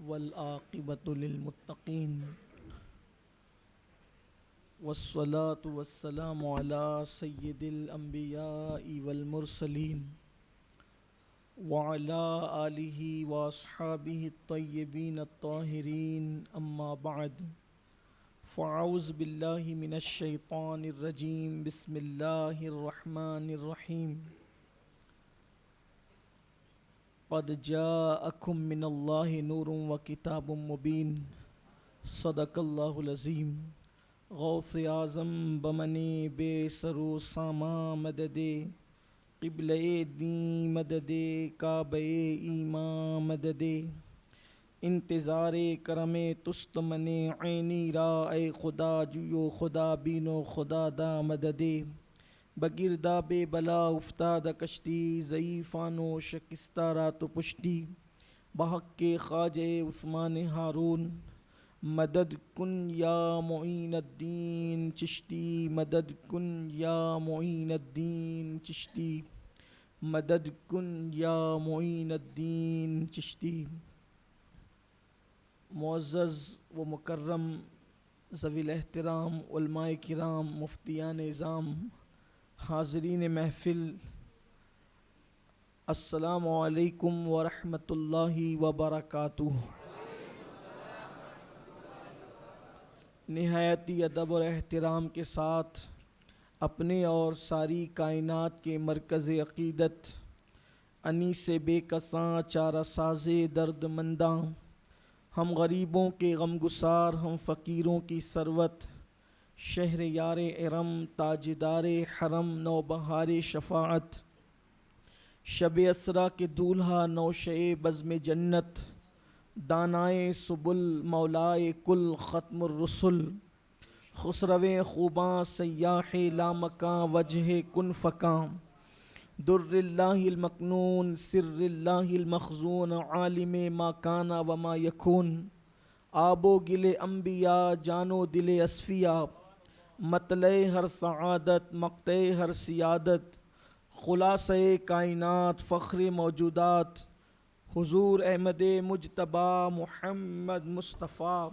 والعاقبۃ للمتقین والصلاة والسلام علی سید الانبیاء والمرسلین وعلی آلہ واصحابہ الطیبین الطاہرین اما بعد فاعوذ باللہ من الشیطان الرجیم بسم اللہ الرحمن الرحیم قد جاءکم من اللہ نور و کتاب مبین صدق اللہ العظیم غوث اعظم بمنِ بے سرو ساما مدد قبلہ دین مدد کعبہ ایمان مدد انتظار کرم تست من عینی را اے خدا جویو خدا بینو خدا دا مدد بگردہ بے بلا افتاد کشتی ضعیفان و شکستہ رات و پشتی بحق کے خواجہ عثمان ہارون مدد کن یا معین الدین چشتی مدد کن یا معین الدین چشتی مدد کن یا معین الدین چشتی۔ معزز و مکرم ذوی الاحترام علماء کرام مفتیان اعظام حاضرین محفل السلام علیکم ورحمۃ اللہ وبرکاتہ۔ نہایتی ادب اور احترام کے ساتھ اپنے اور ساری کائنات کے مرکز عقیدت انیس بے کساں چارہ ساز درد منداں، ہم غریبوں کے غمگسار ہم فقیروں کی ثروت، شہر یار ارم تاجدار حرم نوبہار شفاعت، شب اسرا کے دولہا نوشئے بزم جنت، دانائے سبل مولائے کل ختم الرسل، خسروِ خوباں سیاح لامکاں وجہ کن فکاں، در اللہ المکنون سر اللہ المخزون عالم ما کان و ما یکون، آب و گل انبیاء جان و دل اصفیاء، مطلع ہر سعادت مقطع ہر سیادت، خلاصہ کائنات فخر موجودات، حضور احمد مجتبیٰ محمد مصطفیٰ،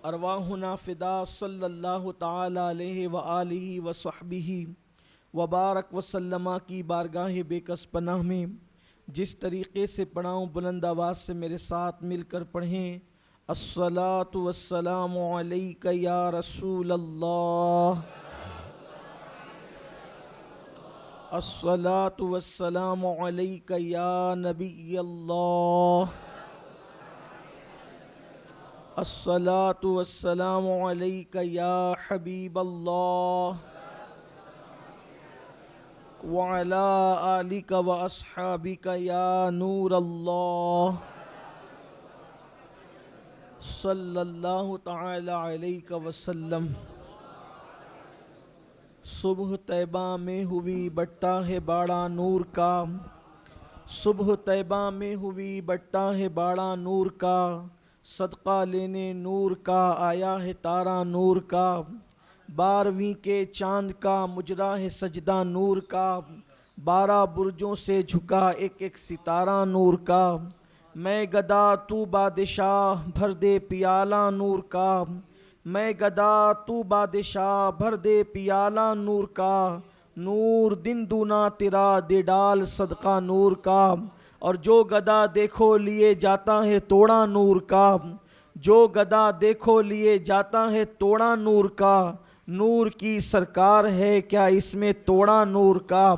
ارواحنا فدا صلی اللہ تعالی علیہ وآلہ وصحبہ وبارک وسلم کی بارگاہ بے کس پناہ میں جس طریقے سے پڑھاؤں بلند آواز سے میرے ساتھ مل کر پڑھیں۔ الصلاۃ والسلام علیک یا رسول اللہ، الصلاۃ والسلام علیک یا نبی اللہ، الصلاۃ والسلام علیک یا حبیب اللہ، وعلی آلک و اصحابک یا نور اللہ، صلی اللہ تعالی علیہ وسلم۔ صبح طیبہ میں ہوئی بٹتا ہے باڑا نور کا، صبح طیبہ میں ہوئی بٹتا ہے باڑا نور کا، صدقہ لینے نور کا آیا ہے تارا نور کا، 12ویں کے چاند کا مجرا ہے سجدہ نور کا، 12 برجوں سے جھکا ایک ایک ستارہ نور کا، میں گدا تو بادشاہ بھر دے پیالہ نور کا، میں گدا تو بادشاہ بھر دے پیالہ نور کا، نور دن دونا تیرا دے ڈال صدقہ نور کا، اور جو گدا دیکھو لیے جاتا ہے توڑا نور کا، جو گدا دیکھو لیے جاتا ہے توڑا نور کا، نور کی سرکار ہے کیا اس میں توڑا نور کا،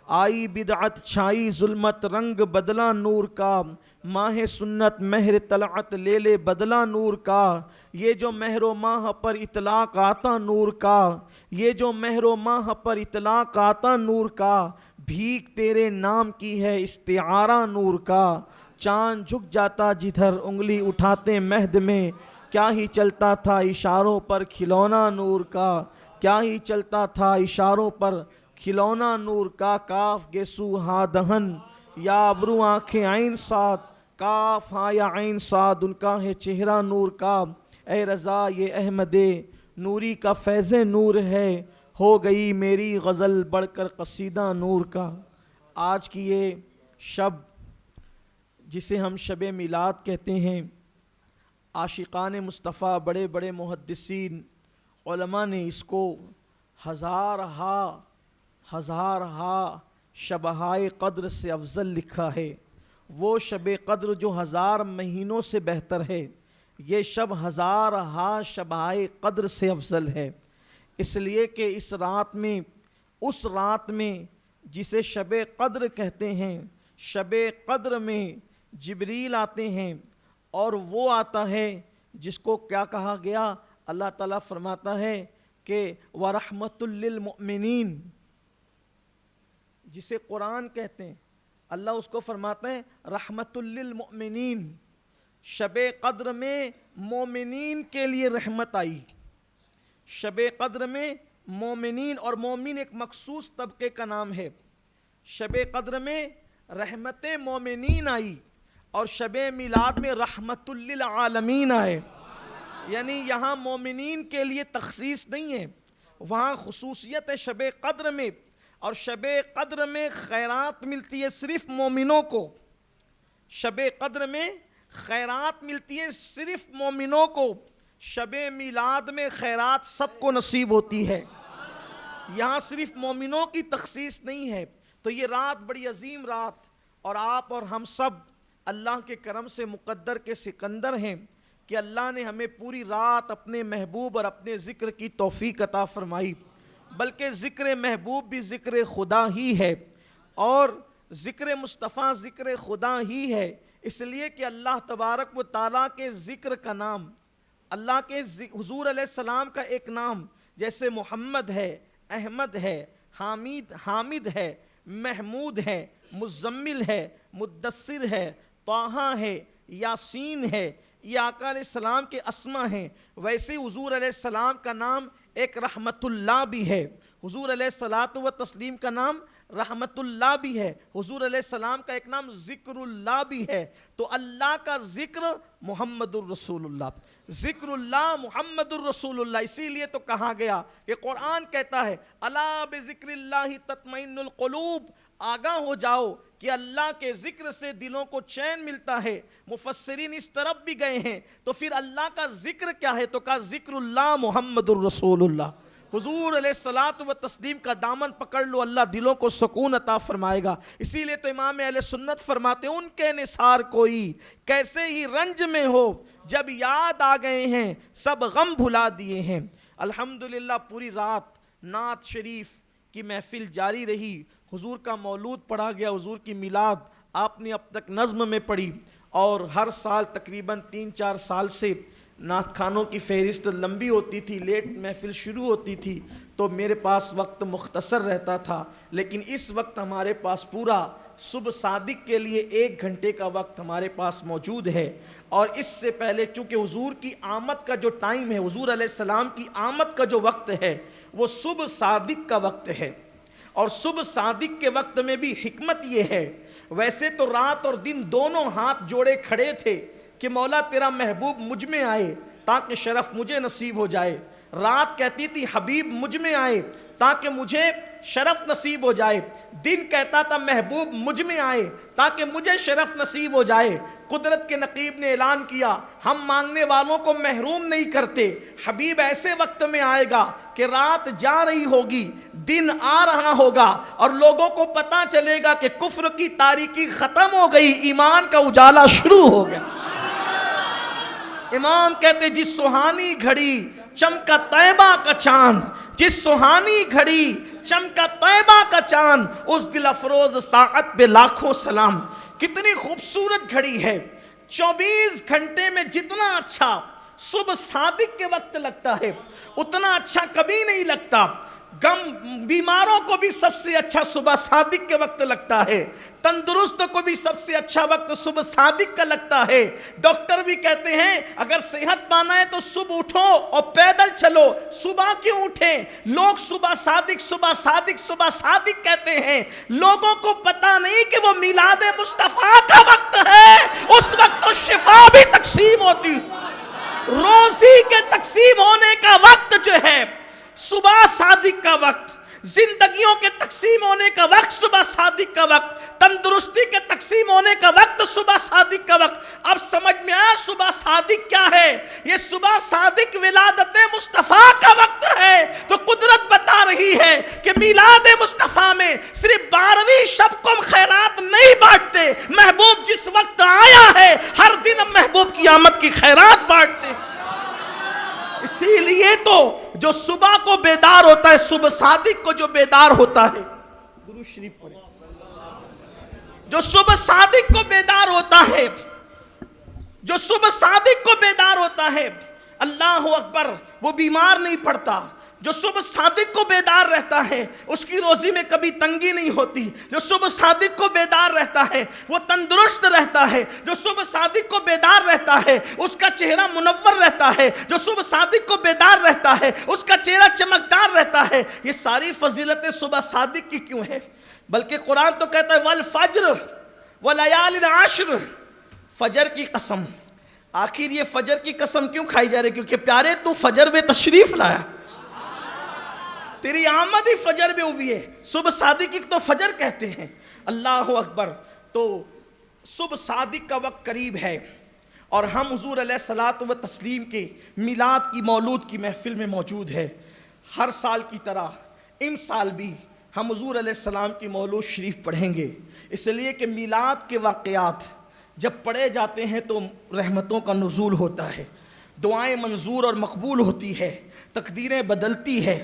آئی بدعت چھائی ظلمت رنگ بدلا نور کا، ماہ سنت مہر طلعت لے لے بدلا نور کا، یہ جو مہر و ماہ پر اطلاق آتا نور کا، یہ جو مہر و ماہ پر اطلاق آتا نور کا، بھیک تیرے نام کی ہے استعارہ نور کا، چاند جھک جاتا جدھر انگلی اٹھاتے مہد میں، کیا ہی چلتا تھا اشاروں پر کھلونا نور کا، کیا ہی چلتا تھا اشاروں پر کھلونا نور کا، کاف گیسو ہا دہن یا ابرو آنکھیں عین صاد، کاف ہاں یا عین صاد ان کا ہے چہرہ نور کا، اے رضا یہ احمد نوری کا فیض نور ہے، ہو گئی میری غزل بڑھ کر قصیدہ نور کا۔ آج کی یہ شب جسے ہم شب میلاد کہتے ہیں، عاشقان مصطفیٰ بڑے بڑے محدثین علماء نے اس کو ہزارہا شبہائے قدر سے افضل لکھا ہے۔ وہ شب قدر جو 1000 مہینوں سے بہتر ہے، یہ شب ہزارہا شبہائے قدر سے افضل ہے، اس لیے کہ اس رات میں جسے شب قدر کہتے ہیں، شب قدر میں جبریل آتے ہیں، اور وہ آتا ہے جس کو کیا کہا گیا؟ اللہ تعالیٰ فرماتا ہے کہ وَرَحْمَةٌ لِّلْمُؤْمِنِينَ، جسے قرآن کہتے ہیں، اللہ اس کو فرماتا ہے رحمت للمؤمنین۔ شب قدر میں مومنین کے لیے رحمت آئی، شب قدر میں مومنین، اور مومن ایک مخصوص طبقے کا نام ہے۔ شب قدر میں رحمت مومنین آئی، اور شب میلاد میں رحمت للعالمین آئے، یعنی یہاں مومنین کے لیے تخصیص نہیں ہے، وہاں خصوصیت ہے شب قدر میں۔ اور شب قدر میں خیرات ملتی ہے صرف مومنوں کو، شب قدر میں خیرات ملتی ہے صرف مومنوں کو، شب میلاد میں خیرات سب کو نصیب ہوتی ہے، یہاں صرف مومنوں کی تخصیص نہیں ہے۔ تو یہ رات بڑی عظیم رات، اور آپ اور ہم سب اللہ کے کرم سے مقدر کے سکندر ہیں کہ اللہ نے ہمیں پوری رات اپنے محبوب اور اپنے ذکر کی توفیق عطا فرمائی، بلکہ ذکر محبوب بھی ذکر خدا ہی ہے، اور ذکر مصطفیٰ ذکر خدا ہی ہے، اس لیے کہ اللہ تبارک و تعالیٰ کے ذکر کا نام، اللہ کے حضور علیہ السلام کا ایک نام جیسے محمد ہے، احمد ہے، حامد ہے، محمود ہے، مزمل ہے، مدثر ہے، طٰہٰ ہے، یاسین ہے، یہ آقا علیہ السلام کے اسما ہیں۔ ویسے حضور علیہ السلام کا نام ایک رحمت اللہ بھی ہے، حضور علیہ الصلاۃ و تسلیم کا نام رحمت اللہ بھی ہے، حضور علیہ السلام کا ایک نام ذکر اللہ بھی ہے۔ تو اللہ کا ذکر محمد الرسول اللہ، ذکر اللہ محمد الرسول اللہ، اسی لیے تو کہا گیا کہ قرآن کہتا ہے الا بذکر اللہ تطمئن القلوب، آگاہ ہو جاؤ کہ اللہ کے ذکر سے دلوں کو چین ملتا ہے۔ مفسرین اس طرف بھی گئے ہیں، تو پھر اللہ کا ذکر کیا ہے؟ تو کہا ذکر اللہ محمد الرسول اللہ، حضور علیہ الصلاۃ و تسلیم کا دامن پکڑ لو، اللہ دلوں کو سکون عطا فرمائے گا۔ اسی لیے تو امام اہل سنت فرماتے ہیں ان کے نثار کوئی کیسے ہی رنج میں ہو، جب یاد آ گئے ہیں سب غم بھلا دیے ہیں۔ الحمدللہ پوری رات نعت شریف کی محفل جاری رہی، حضور کا مولود پڑھا گیا، حضور کی میلاد آپ نے اب تک نظم میں پڑھی، اور ہر سال تقریباً 3-4 سال سے نعت خوانوں کی فہرست لمبی ہوتی تھی، لیٹ محفل شروع ہوتی تھی، تو میرے پاس وقت مختصر رہتا تھا، لیکن اس وقت ہمارے پاس پورا صبح صادق کے لیے 1 گھنٹے کا وقت ہمارے پاس موجود ہے۔ اور اس سے پہلے چونکہ حضور کی آمد کا جو ٹائم ہے، حضور علیہ السلام کی آمد کا جو وقت ہے وہ صبح صادق کا وقت ہے، اور صبح صادق کے وقت میں بھی حکمت یہ ہے، ویسے تو رات اور دن دونوں ہاتھ جوڑے کھڑے تھے کہ مولا تیرا محبوب مجھ میں آئے تاکہ شرف مجھے نصیب ہو جائے، رات کہتی تھی حبیب مجھ میں آئے تاکہ مجھے شرف نصیب ہو جائے، دن کہتا تھا محبوب مجھ میں آئے تاکہ مجھے شرف نصیب ہو جائے۔ قدرت کے نقیب نے اعلان کیا ہم مانگنے والوں کو محروم نہیں کرتے، حبیب ایسے وقت میں آئے گا کہ رات جا رہی ہوگی، دن آ رہا ہوگا، اور لوگوں کو پتہ چلے گا کہ کفر کی تاریکی ختم ہو گئی، ایمان کا اجالا شروع ہو گیا۔ امام کہتے جس سہانی گھڑی چمکا طیبہ کا چاند، جس سہانی گھڑی چمکا طیبہ کا چاند، اس دل افروز ساعت پہ لاکھوں سلام۔ کتنی خوبصورت گھڑی ہے، 24 گھنٹے میں جتنا اچھا صبح صادق کے وقت لگتا ہے اتنا اچھا کبھی نہیں لگتا۔ بیماروں کو بھی سب سے اچھا صبح صادق کے وقت لگتا ہے، تندرست کو بھی سب سے اچھا وقت صبح صادق کا لگتا ہے۔ ڈاکٹر بھی کہتے ہیں اگر صحت پانا ہے تو صبح اٹھو اور پیدل چلو، صبح کیوں اٹھیں؟ لوگ صبح صادق صبح صادق صبح صادق کہتے ہیں، لوگوں کو پتہ نہیں کہ وہ میلاد مصطفیٰ کا وقت ہے، اس وقت تو شفا بھی تقسیم ہوتی، روزی کے تقسیم ہونے کا وقت جو ہے صبح صادق کا وقت، زندگیوں کے تقسیم ہونے کا وقت صبح صادق کا وقت، تندرستی کے تقسیم ہونے کا وقت صبح صادق کا وقت۔ اب سمجھ میں آیا صبح صادق کیا ہے؟ یہ صبح صادق ولادت مصطفیٰ کا وقت ہے۔ تو قدرت بتا رہی ہے کہ میلاد مصطفیٰ میں صرف 12ویں شب کو ہم خیرات نہیں بانٹتے، محبوب جس وقت آیا ہے ہر دن ہم محبوب کی آمد کی خیرات بانٹتے ہیں۔ اسی لیے تو جو صبح کو بیدار ہوتا ہے، صبح صادق کو جو بیدار ہوتا ہے، درود شریف پڑھیں، جو صبح صادق کو بیدار ہوتا ہے، جو صبح صادق کو بیدار ہوتا ہے، اللہ اکبر، وہ بیمار نہیں پڑتا۔ جو صبح صادق کو بیدار رہتا ہے اس کی روزی میں کبھی تنگی نہیں ہوتی۔ جو صبح صادق کو بیدار رہتا ہے وہ تندرست رہتا ہے۔ جو صبح صادق کو بیدار رہتا ہے اس کا چہرہ منور رہتا ہے۔ جو صبح صادق کو بیدار رہتا ہے اس کا چہرہ چمکدار رہتا ہے۔ یہ ساری فضیلتیں صبح صادق کی کیوں ہے؟ بلکہ قرآن تو کہتا ہے والفجر ولیال عشر، فجر کی قسم۔ آخر یہ فجر کی قسم کیوں کھائی جا رہی؟ کیونکہ پیارے تو فجر میں تشریف لایا، تیری آمد ہی فجر میں ہوئی ہے۔ صبح صادق کی تو فجر کہتے ہیں۔ اللہ اکبر۔ تو صبح صادق کا وقت قریب ہے اور ہم حضور علیہ الصلوۃ و تسلیم کے میلاد کی مولود کی محفل میں موجود ہے۔ ہر سال کی طرح ان سال بھی ہم حضور علیہ السلام کی مولود شریف پڑھیں گے، اس لیے کہ میلاد کے واقعات جب پڑھے جاتے ہیں تو رحمتوں کا نزول ہوتا ہے، دعائیں منظور اور مقبول ہوتی ہے، تقدیریں بدلتی ہے۔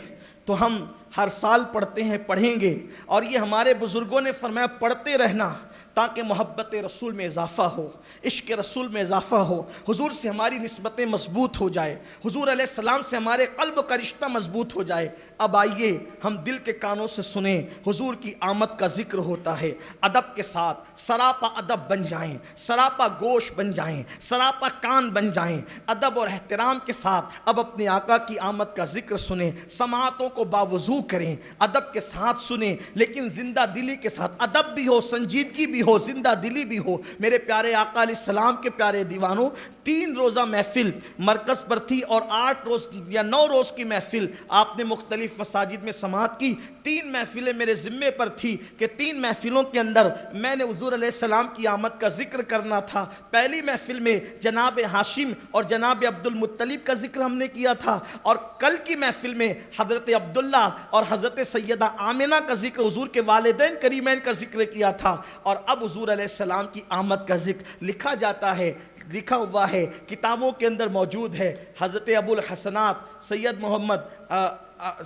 تو ہم ہر سال پڑھتے ہیں، پڑھیں گے، اور یہ ہمارے بزرگوں نے فرمایا پڑھتے رہنا تاکہ محبت رسول میں اضافہ ہو، عشق رسول میں اضافہ ہو، حضور سے ہماری نسبتیں مضبوط ہو جائے، حضور علیہ السلام سے ہمارے قلب کا رشتہ مضبوط ہو جائے۔ اب آئیے ہم دل کے کانوں سے سنیں، حضور کی آمد کا ذکر ہوتا ہے، ادب کے ساتھ سراپا ادب بن جائیں، سراپا گوش بن جائیں، سراپا کان بن جائیں، ادب اور احترام کے ساتھ اب اپنے آقا کی آمد کا ذکر سنیں، سماعتوں کو باوضو کریں، ادب کے ساتھ سنیں، لیکن زندہ دلی کے ساتھ، ادب بھی ہو، سنجیدگی بھی ہو، زندہ دلی بھی ہو۔ میرے پیارے آقا علیہ السلام کے پیارے دیوانوں، 3 روزہ محفل مرکز پر تھی اور 8 روز یا 9 روز کی محفل آپ نے مختلف مساجد میں سماعت کی۔ 3 محفلیں میرے ذمے پر تھی کہ 3 محفلوں کے اندر میں نے حضور علیہ السلام کی آمد کا ذکر کرنا تھا۔ پہلی محفل میں جناب ہاشم اور جناب عبد المطلب کا ذکر ہم نے کیا تھا، اور کل کی محفل میں حضرت عبداللہ اور حضرت سیدہ آمنہ کا ذکر، حضور کے والدین کریمین کا ذکر کیا تھا۔ اور اب حضور علیہ السلام کی آمد کا ذکر لکھا جاتا ہے، لکھا ہوا ہے، کتابوں کے اندر موجود ہے۔ حضرت ابو الحسنات سید محمد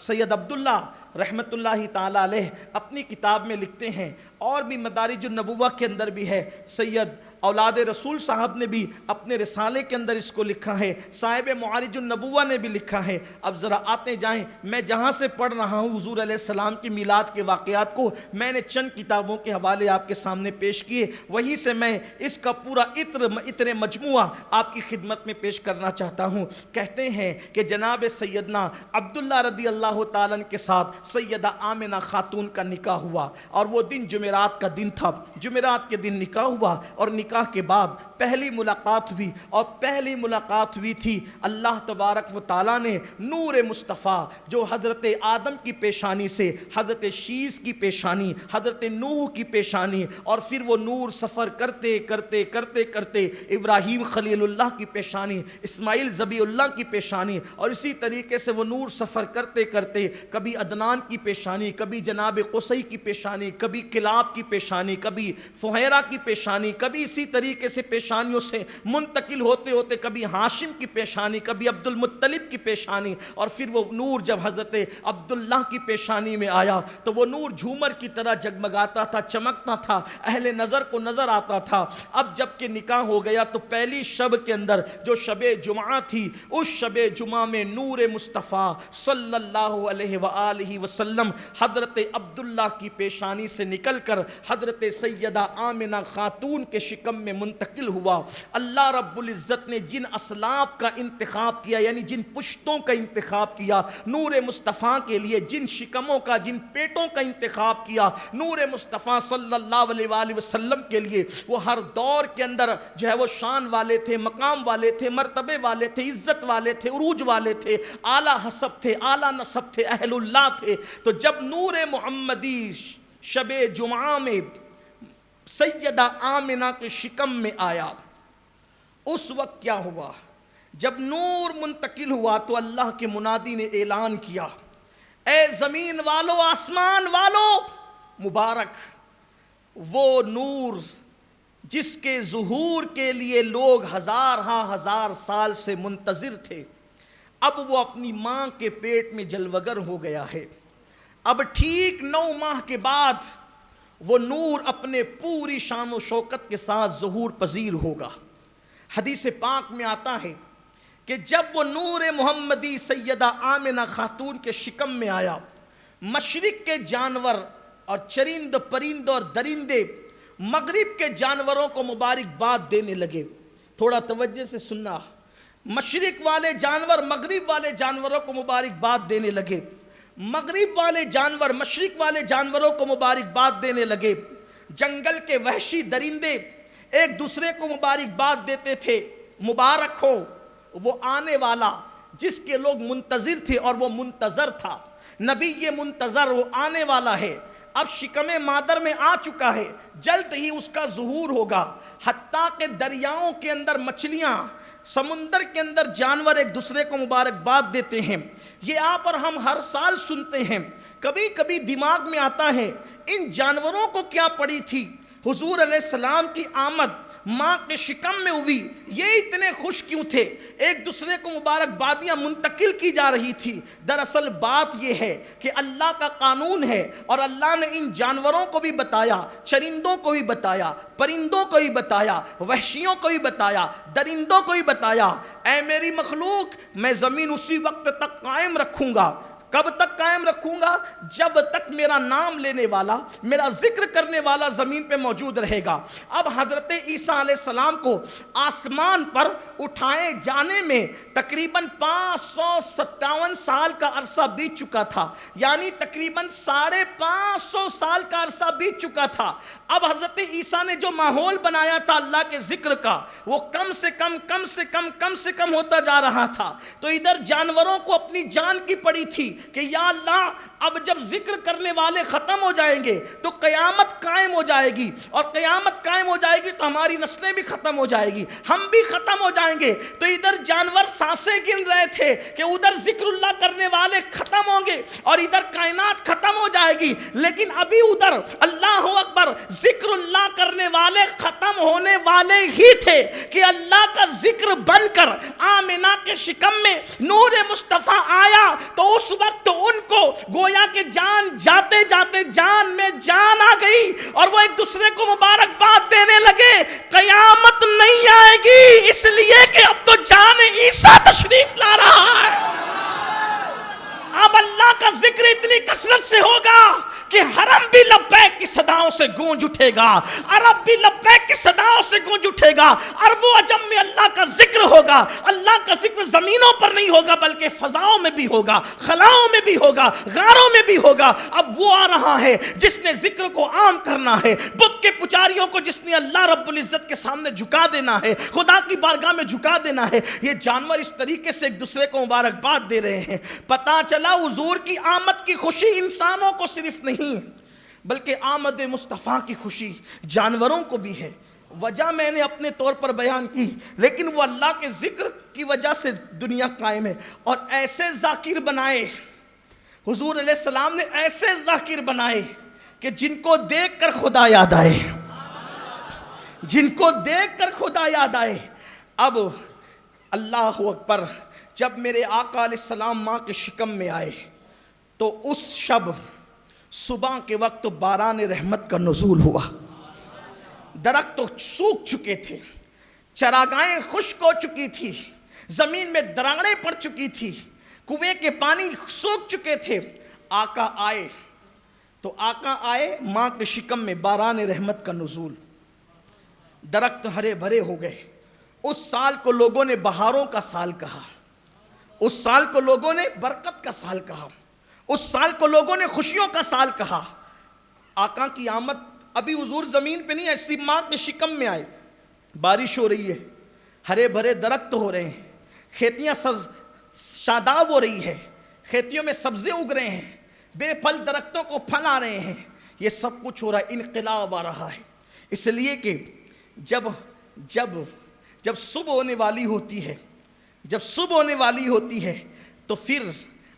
سید عبداللہ رحمت اللہ تعالی علیہ اپنی کتاب میں لکھتے ہیں، اور بھی مدارج النبوہ کے اندر بھی ہے، سید اولاد رسول صاحب نے بھی اپنے رسالے کے اندر اس کو لکھا ہے، صاحب معارج النبوہ نے بھی لکھا ہے۔ اب ذرا آتے جائیں، میں جہاں سے پڑھ رہا ہوں حضور علیہ السلام کی میلاد کے واقعات کو، میں نے چند کتابوں کے حوالے آپ کے سامنے پیش کیے، وہیں سے میں اس کا پورا عطر مجموعہ آپ کی خدمت میں پیش کرنا چاہتا ہوں۔ کہتے ہیں کہ جناب سیدنا عبداللہ رضی اللہ تعالیٰ کے ساتھ سیدہ آمنہ خاتون کا نکاح ہوا، اور وہ دن جمعرات کا دن تھا۔ جمعرات کے دن نکاح ہوا، اور نکاح کے بعد پہلی ملاقات ہوئی، اور پہلی ملاقات ہوئی تھی اللہ تبارک و تعالیٰ نے نور مصطفیٰ جو حضرت آدم کی پیشانی سے حضرت شیس کی پیشانی، حضرت نوح کی پیشانی، اور پھر وہ نور سفر کرتے کرتے کرتے کرتے ابراہیم خلیل اللہ کی پیشانی، اسماعیل ذبیح اللہ کی پیشانی، اور اسی طریقے سے وہ نور سفر کرتے کرتے کبھی عدنان کی پیشانی، کبھی جناب قصی کی پیشانی، کبھی کلاب کی پیشانی، کبھی فہیرہ کی پیشانی، کبھی اسی طریقے سے پیشانیوں سے منتقل ہوتے ہوتے کبھی ہاشم کی پیشانی، کبھی عبد المطلب کی پیشانی، اور پھر وہ نور جب حضرت عبداللہ کی پیشانی میں آیا تو وہ نور جھومر کی طرح جگمگاتا تھا، چمکتا تھا، اہل نظر کو نظر آتا تھا۔ اب جب کہ نکاح ہو گیا تو پہلی شب کے اندر جو شب جمعہ تھی، اس شب جمعہ میں نور مصطفیٰ صلی اللہ علیہ وآلہ وسلم حضرت عبداللہ کی پیشانی سے نکل کر حضرت سیدہ آمنہ خاتون کے شکم میں منتقل ہوا۔ اللہ رب العزت نے جن اسلاف کا انتخاب کیا، یعنی جن پشتوں کا انتخاب کیا نور مصطفیٰ کے لیے، جن شکموں کا، جن پیٹوں کا انتخاب کیا نور مصطفیٰ صلی اللہ علیہ وآلہ وسلم کے لیے، وہ ہر دور کے اندر جو ہے وہ شان والے تھے، مقام والے تھے، مرتبے والے تھے، عزت والے تھے، عروج والے تھے، اعلیٰ حسب تھے، اعلیٰ نسب تھے، اہل اللہ تھے۔ تو جب نور محمدی شب جمعہ میں سیدہ آمنہ کے شکم میں آیا، اس وقت کیا ہوا؟ جب نور منتقل ہوا تو اللہ کے منادی نے اعلان کیا، اے زمین والو، آسمان والو، مبارک وہ نور جس کے ظہور کے لیے لوگ ہزار سال سے منتظر تھے، اب وہ اپنی ماں کے پیٹ میں جلوگر ہو گیا ہے۔ اب ٹھیک 9 ماہ کے بعد وہ نور اپنے پوری شان و شوکت کے ساتھ ظہور پذیر ہوگا۔ حدیث پاک میں آتا ہے کہ جب وہ نور محمدی سیدہ آمنہ خاتون کے شکم میں آیا، مشرق کے جانور اور چرند پرند اور درندے مغرب کے جانوروں کو مبارکباد دینے لگے۔ تھوڑا توجہ سے سننا، مشرق والے جانور مغرب والے جانوروں کو مبارکباد دینے لگے، مغرب والے جانور مشرق والے جانوروں کو مبارکباد دینے لگے۔ جنگل کے وحشی درندے ایک دوسرے کو مبارکباد دیتے تھے، مبارک ہو وہ آنے والا جس کے لوگ منتظر تھے اور وہ منتظر تھا، نبی یہ منتظر وہ آنے والا ہے، اب شکم مادر میں آ چکا ہے، جلد ہی اس کا ظہور ہوگا۔ حتیٰ کہ دریاؤں کے اندر مچھلیاں، سمندر کے اندر جانور ایک دوسرے کو مبارکباد دیتے ہیں۔ یہ آپ اور ہم ہر سال سنتے ہیں، کبھی کبھی دماغ میں آتا ہے ان جانوروں کو کیا پڑی تھی، حضور علیہ السلام کی آمد ماں کے شکم میں ہوئی، یہ اتنے خوش کیوں تھے، ایک دوسرے کو مبارکبادیاں منتقل کی جا رہی تھی۔ دراصل بات یہ ہے کہ اللہ کا قانون ہے، اور اللہ نے ان جانوروں کو بھی بتایا، چرندوں کو بھی بتایا، پرندوں کو بھی بتایا، وحشیوں کو بھی بتایا، درندوں کو بھی بتایا، اے میری مخلوق میں زمین اسی وقت تک قائم رکھوں گا۔ کب تک قائم رکھوں گا؟ جب تک میرا نام لینے والا، میرا ذکر کرنے والا زمین پہ موجود رہے گا۔ اب حضرت عیسیٰ علیہ السلام کو آسمان پر اٹھائے جانے میں تقریباً 557 سال کا عرصہ بیت چکا تھا، یعنی تقریباً 550 سال کا عرصہ بیت چکا تھا۔ اب حضرت عیسیٰ نے جو ماحول بنایا تھا اللہ کے ذکر کا، وہ کم سے کم ہوتا جا رہا تھا۔ تو ادھر جانوروں کو اپنی جان کی پڑی تھی کہ یا اللہ اب جب ذکر کرنے والے ختم ہو جائیں گے تو قیامت قائم ہو جائے گی، اور قیامت قائم ہو جائے گی تو ہماری نسلیں بھی ختم ہو جائے گی، ہم بھی ختم ہو جائیں گے۔ تو ادھر جانور سانسیں گن رہے تھے کہ ادھر ذکر اللہ کرنے والے ختم ہوں گے اور ادھر کائنات ختم ہو جائے گی، لیکن ابھی ادھر اللہ اکبر ذکر اللہ کرنے والے ختم ہونے والے ہی تھے کہ اللہ کا ذکر بن کر آمنہ کے شکم میں نور مصطفیٰ آیا۔ تو اس وقت ان کو گویا کہ جان جاتے جاتے جان میں جان آ گئی، اور وہ ایک دوسرے کو مبارکباد دینے لگے۔ قیامت نہیں آئے گی اس لیے کہ اب تو جان عیسیٰ تشریف لا رہا ہے۔ اب اللہ کا ذکر اتنی کثرت سے ہوگا کہ حرم بھی لبیک کی صداؤں سے گونج اٹھے گا، عرب بھی لبیک کی صداؤں سے گونج اٹھے گا، عرب و عجم میں اللہ کا ذکر ہوگا۔ اللہ کا ذکر زمینوں پر نہیں ہوگا بلکہ فضاؤں میں بھی ہوگا، خلاؤں میں بھی ہوگا، غاروں میں بھی ہوگا۔ اب وہ آ رہا ہے جس نے ذکر کو عام کرنا ہے، بت کے پجاریوں کو جس نے اللہ رب العزت کے سامنے جھکا دینا ہے، خدا کی بارگاہ میں جھکا دینا ہے۔ یہ جانور اس طریقے سے ایک دوسرے کو مبارکباد دے رہے ہیں۔ پتہ چلا حضور کی آمد کی خوشی انسانوں کو صرف نہیں بلکہ آمد مصطفیٰ کی خوشی جانوروں کو بھی ہے۔ وجہ میں نے اپنے طور پر بیان کی، لیکن وہ اللہ کے ذکر کی وجہ سے دنیا قائم ہے۔ اور ایسے ذاکر بنائے حضور علیہ السلام نے، ایسے ذاکر بنائے کہ جن کو دیکھ کر خدا یاد آئے، جن کو دیکھ کر خدا یاد آئے۔ اب اللہ اکبر، جب میرے آقا علیہ السلام ماں کے شکم میں آئے تو اس شب صبح کے وقت باران رحمت کا نزول ہوا۔ درخت تو سوکھ چکے تھے، چراگاہیں خشک ہو چکی تھی، زمین میں دراڑیں پڑ چکی تھی، کنویں کے پانی سوکھ چکے تھے۔ آقا آئے تو آقا آئے ماں کے شکم میں، باران رحمت کا نزول، درخت ہرے بھرے ہو گئے۔ اس سال کو لوگوں نے بہاروں کا سال کہا، اس سال کو لوگوں نے برکت کا سال کہا، اس سال کو لوگوں نے خوشیوں کا سال کہا۔ آقا کی آمد، ابھی حضور زمین پہ نہیں ہے، ایسی ماں کے شکم میں آئے، بارش ہو رہی ہے، ہرے بھرے درخت ہو رہے ہیں، کھیتیاں شاداب ہو رہی ہے، کھیتیوں میں سبزے اگ رہے ہیں، بے پھل درختوں کو پھل آ رہے ہیں، یہ سب کچھ ہو رہا ہے، انقلاب آ رہا ہے۔ اس لیے کہ جب صبح ہونے والی ہوتی ہے، جب صبح ہونے والی ہوتی ہے تو پھر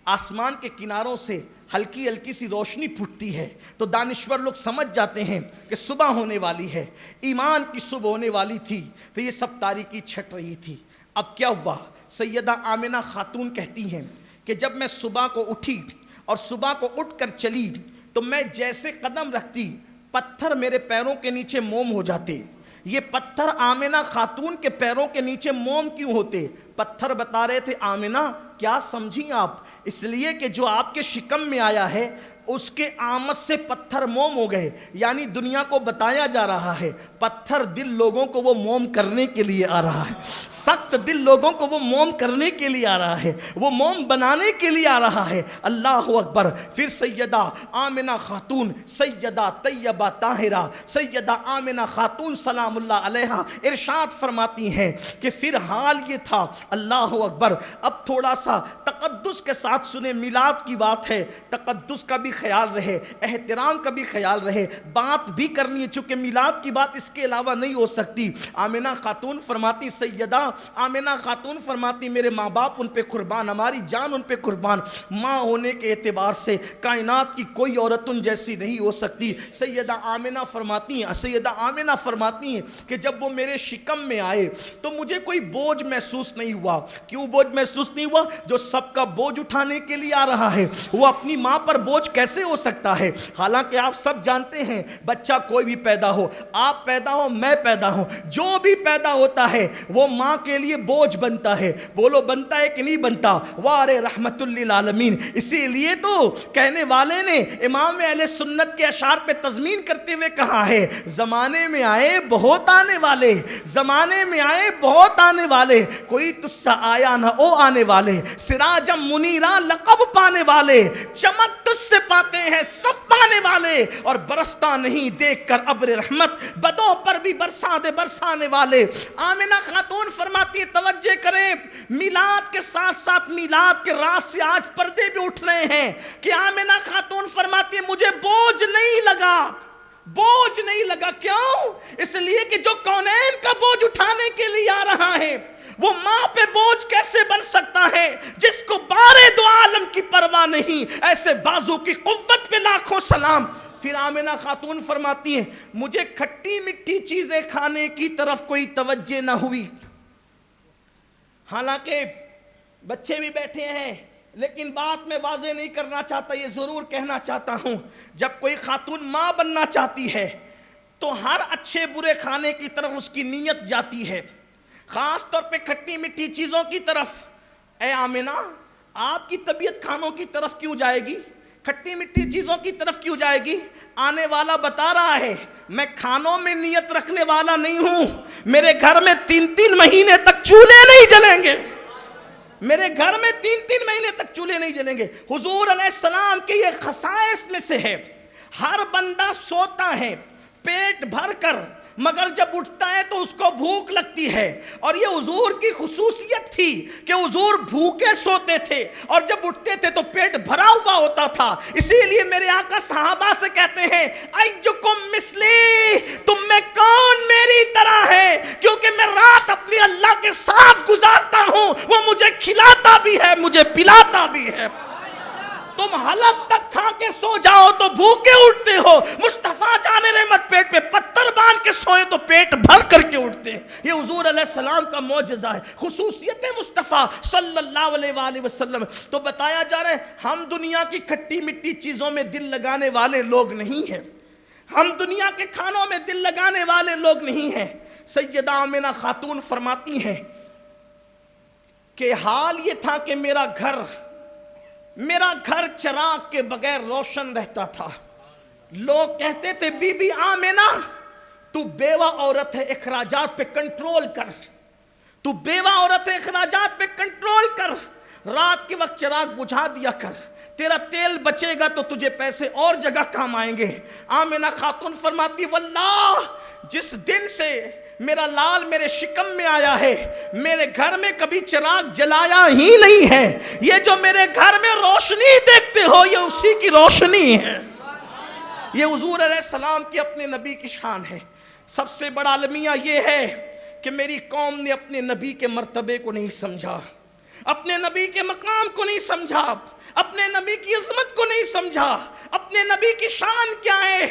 آسمان کے کناروں سے ہلکی ہلکی سی روشنی پھوٹتی ہے، تو دانشور لوگ سمجھ جاتے ہیں کہ صبح ہونے والی ہے، ایمان کی صبح ہونے والی تھی، تو یہ سب تاریکی چھٹ رہی تھی۔ اب کیا ہوا؟ سیدہ آمنہ خاتون کہتی ہیں کہ جب میں صبح کو اٹھی اور صبح کو اٹھ کر چلی تو میں جیسے قدم رکھتی، پتھر میرے پیروں کے نیچے موم ہو جاتے۔ یہ پتھر آمنہ خاتون کے پیروں کے نیچے موم کیوں ہوتے؟ پتھر بتا رہے تھے آمنہ کیا سمجھی آپ؟ اس لیے کہ جو آپ کے شکم میں آیا ہے اس کے آمد سے پتھر موم ہو گئے، یعنی دنیا کو بتایا جا رہا ہے پتھر دل لوگوں کو وہ موم کرنے کے لیے آ رہا ہے، سخت دل لوگوں کو وہ موم کرنے کے لیے آ رہا ہے، وہ موم بنانے کے لیے آ رہا ہے۔ اللہ اکبر۔ پھر سیدہ آمنہ خاتون، سیدہ طیبہ طاہرہ، سیدہ آمنہ خاتون سلام اللہ علیہا ارشاد فرماتی ہیں کہ پھر حال یہ تھا، اللہ اکبر۔ اب تھوڑا سا تقدس کے ساتھ سنیں، میلاد کی بات ہے، تقدس کا بھی خیال رہے، احترام کا بھی خیال رہے، بات بھی کرنی ہے چونکہ میلاد کی بات اس کے علاوہ نہیں ہو سکتی۔ آمنہ خاتون فرماتی، سیدہ آمنہ خاتون فرماتی میرے ماں باپ ان پہ قربان، ہماری جان ان پہ قربان، ماں ہونے کے اعتبار سے کائنات کی کوئی عورت ان جیسی نہیں ہو سکتی۔ سیدہ آمنہ فرماتی ہیں کہ جب وہ میرے شکم میں آئے تو مجھے کوئی بوجھ محسوس نہیں ہوا۔ کیوں بوجھ محسوس نہیں ہوا؟ جو سب کا بوجھ اٹھانے کے لیے آ رہا ہے وہ اپنی ماں پر بوجھ کیسے ہو سکتا ہے؟ حالانکہ آپ سب جانتے ہیں بچہ کوئی بھی پیدا ہو، آپ پیدا ہو، میں پیدا ہوں، جو بھی پیدا ہوتا ہے وہ ماں کے لیے بوجھ بنتا ہے۔ بولو بنتا ہے کہ نہیں بنتا؟ وارے رحمت للعالمین۔ اسی لیے تو کہنے والے نے امام اہل سنت کے اشعار پہ تضمین کرتے ہوئے کہا ہے، زمانے میں آئے بہت آنے والے، زمانے میں آئے بہت آنے والے، کوئی تجھ سا آیا نہ او آنے والے، سراجم منیرہ لقب پانے والے، چمک تجھ سے پاتے ہیں سب پانے والے، اور برستا نہیں دیکھ کر ابر رحمت، بدوں پر بھی برسا دے برسانے والے۔ آمنہ خاتون فرماتی ہے، توجہ کریں، میلاد کے ساتھ ساتھ میلاد کے راز سے آج پردے بھی اٹھ رہے ہیں کہ آمنہ خاتون فرماتی ہے مجھے بوجھ نہیں لگا، بوجھ نہیں لگا۔ کیوں؟ اس لیے کہ جو کونین کا بوجھ اٹھانے کے لیے آ رہا ہے وہ ماں پہ بوجھ کیسے بن سکتا ہے جس کو بارے دو عالم کی پرواہ نہیں؟ ایسے بازو کی قوت پہ لاکھوں سلام۔ پھر آمنہ خاتون فرماتی ہیں مجھے کھٹی مٹھی چیزیں کھانے کی طرف کوئی توجہ نہ ہوئی، حالانکہ بچے بھی بیٹھے ہیں لیکن بات میں واضح نہیں کرنا چاہتا، یہ ضرور کہنا چاہتا ہوں، جب کوئی خاتون ماں بننا چاہتی ہے تو ہر اچھے برے کھانے کی طرف اس کی نیت جاتی ہے، خاص طور پہ کھٹی مٹھی چیزوں کی طرف۔ اے آمنہ آپ کی طبیعت کھانوں کی طرف کیوں جائے گی؟ کھٹی مٹھی چیزوں کی طرف کیوں جائے گی؟ آنے والا بتا رہا ہے میں کھانوں میں نیت رکھنے والا نہیں ہوں، میرے گھر میں 3 مہینے تک چولہے نہیں جلیں گے، میرے گھر میں 3 مہینے تک چولہے نہیں جلیں گے۔ حضور علیہ السلام کے یہ خصائص میں سے ہے، ہر بندہ سوتا ہے پیٹ بھر کر، مگر جب اٹھتا ہے تو اس کو بھوک لگتی ہے، اور یہ حضور کی خصوصیت تھی کہ حضور بھوکے سوتے تھے اور جب اٹھتے تھے تو پیٹ بھرا ہوا ہوتا تھا۔ اسی لیے میرے آقا صحابہ سے کہتے ہیں ایجکم مثلی، تم میں کون میری طرح ہے؟ کیونکہ میں رات اپنی اللہ کے ساتھ گزارتا ہوں، وہ مجھے کھلاتا بھی ہے مجھے پلاتا بھی ہے۔ تم حلق تک کھا کے سو جاؤ تو بھوکے اٹھتے ہو، مصطفیٰ جان رحمت پیٹ پہ پتھر باندھ کے سوئے تو پیٹ بھر کر کے اٹھتے ہیں۔ یہ حضور علیہ السلام کا معجزہ ہے، خصوصیت مصطفیٰ صلی اللہ علیہ وآلہ وسلم۔ تو بتایا جا رہا ہے ہم دنیا کی کھٹی مٹی چیزوں میں دل لگانے والے لوگ نہیں ہیں، ہم دنیا کے کھانوں میں دل لگانے والے لوگ نہیں ہیں۔ سیدہ آمنہ خاتون فرماتی ہیں کہ حال یہ تھا کہ میرا گھر چراغ کے بغیر روشن رہتا تھا، لوگ کہتے تھے بی بی آمنہ تو بیوہ عورت ہے، اخراجات پہ کنٹرول کر، تو بیوہ عورت ہے، اخراجات پہ کنٹرول کر، رات کے وقت چراغ بجھا دیا کر، تیرا تیل بچے گا تو تجھے پیسے اور جگہ کام آئیں گے۔ آمنہ خاتون فرماتی واللہ جس دن سے میرا لال میرے شکم میں آیا ہے میرے گھر میں کبھی چراغ جلایا ہی نہیں ہے، یہ جو میرے گھر میں روشنی دیکھتے ہو یہ اسی کی روشنی ہے۔ یہ حضور علیہ السلام کی اپنے نبی کی شان ہے۔ سب سے بڑا المیہ یہ ہے کہ میری قوم نے اپنے نبی کے مرتبے کو نہیں سمجھا، اپنے نبی کے مقام کو نہیں سمجھا، اپنے نبی کی عظمت کو نہیں سمجھا، اپنے نبی کی شان کیا ہے۔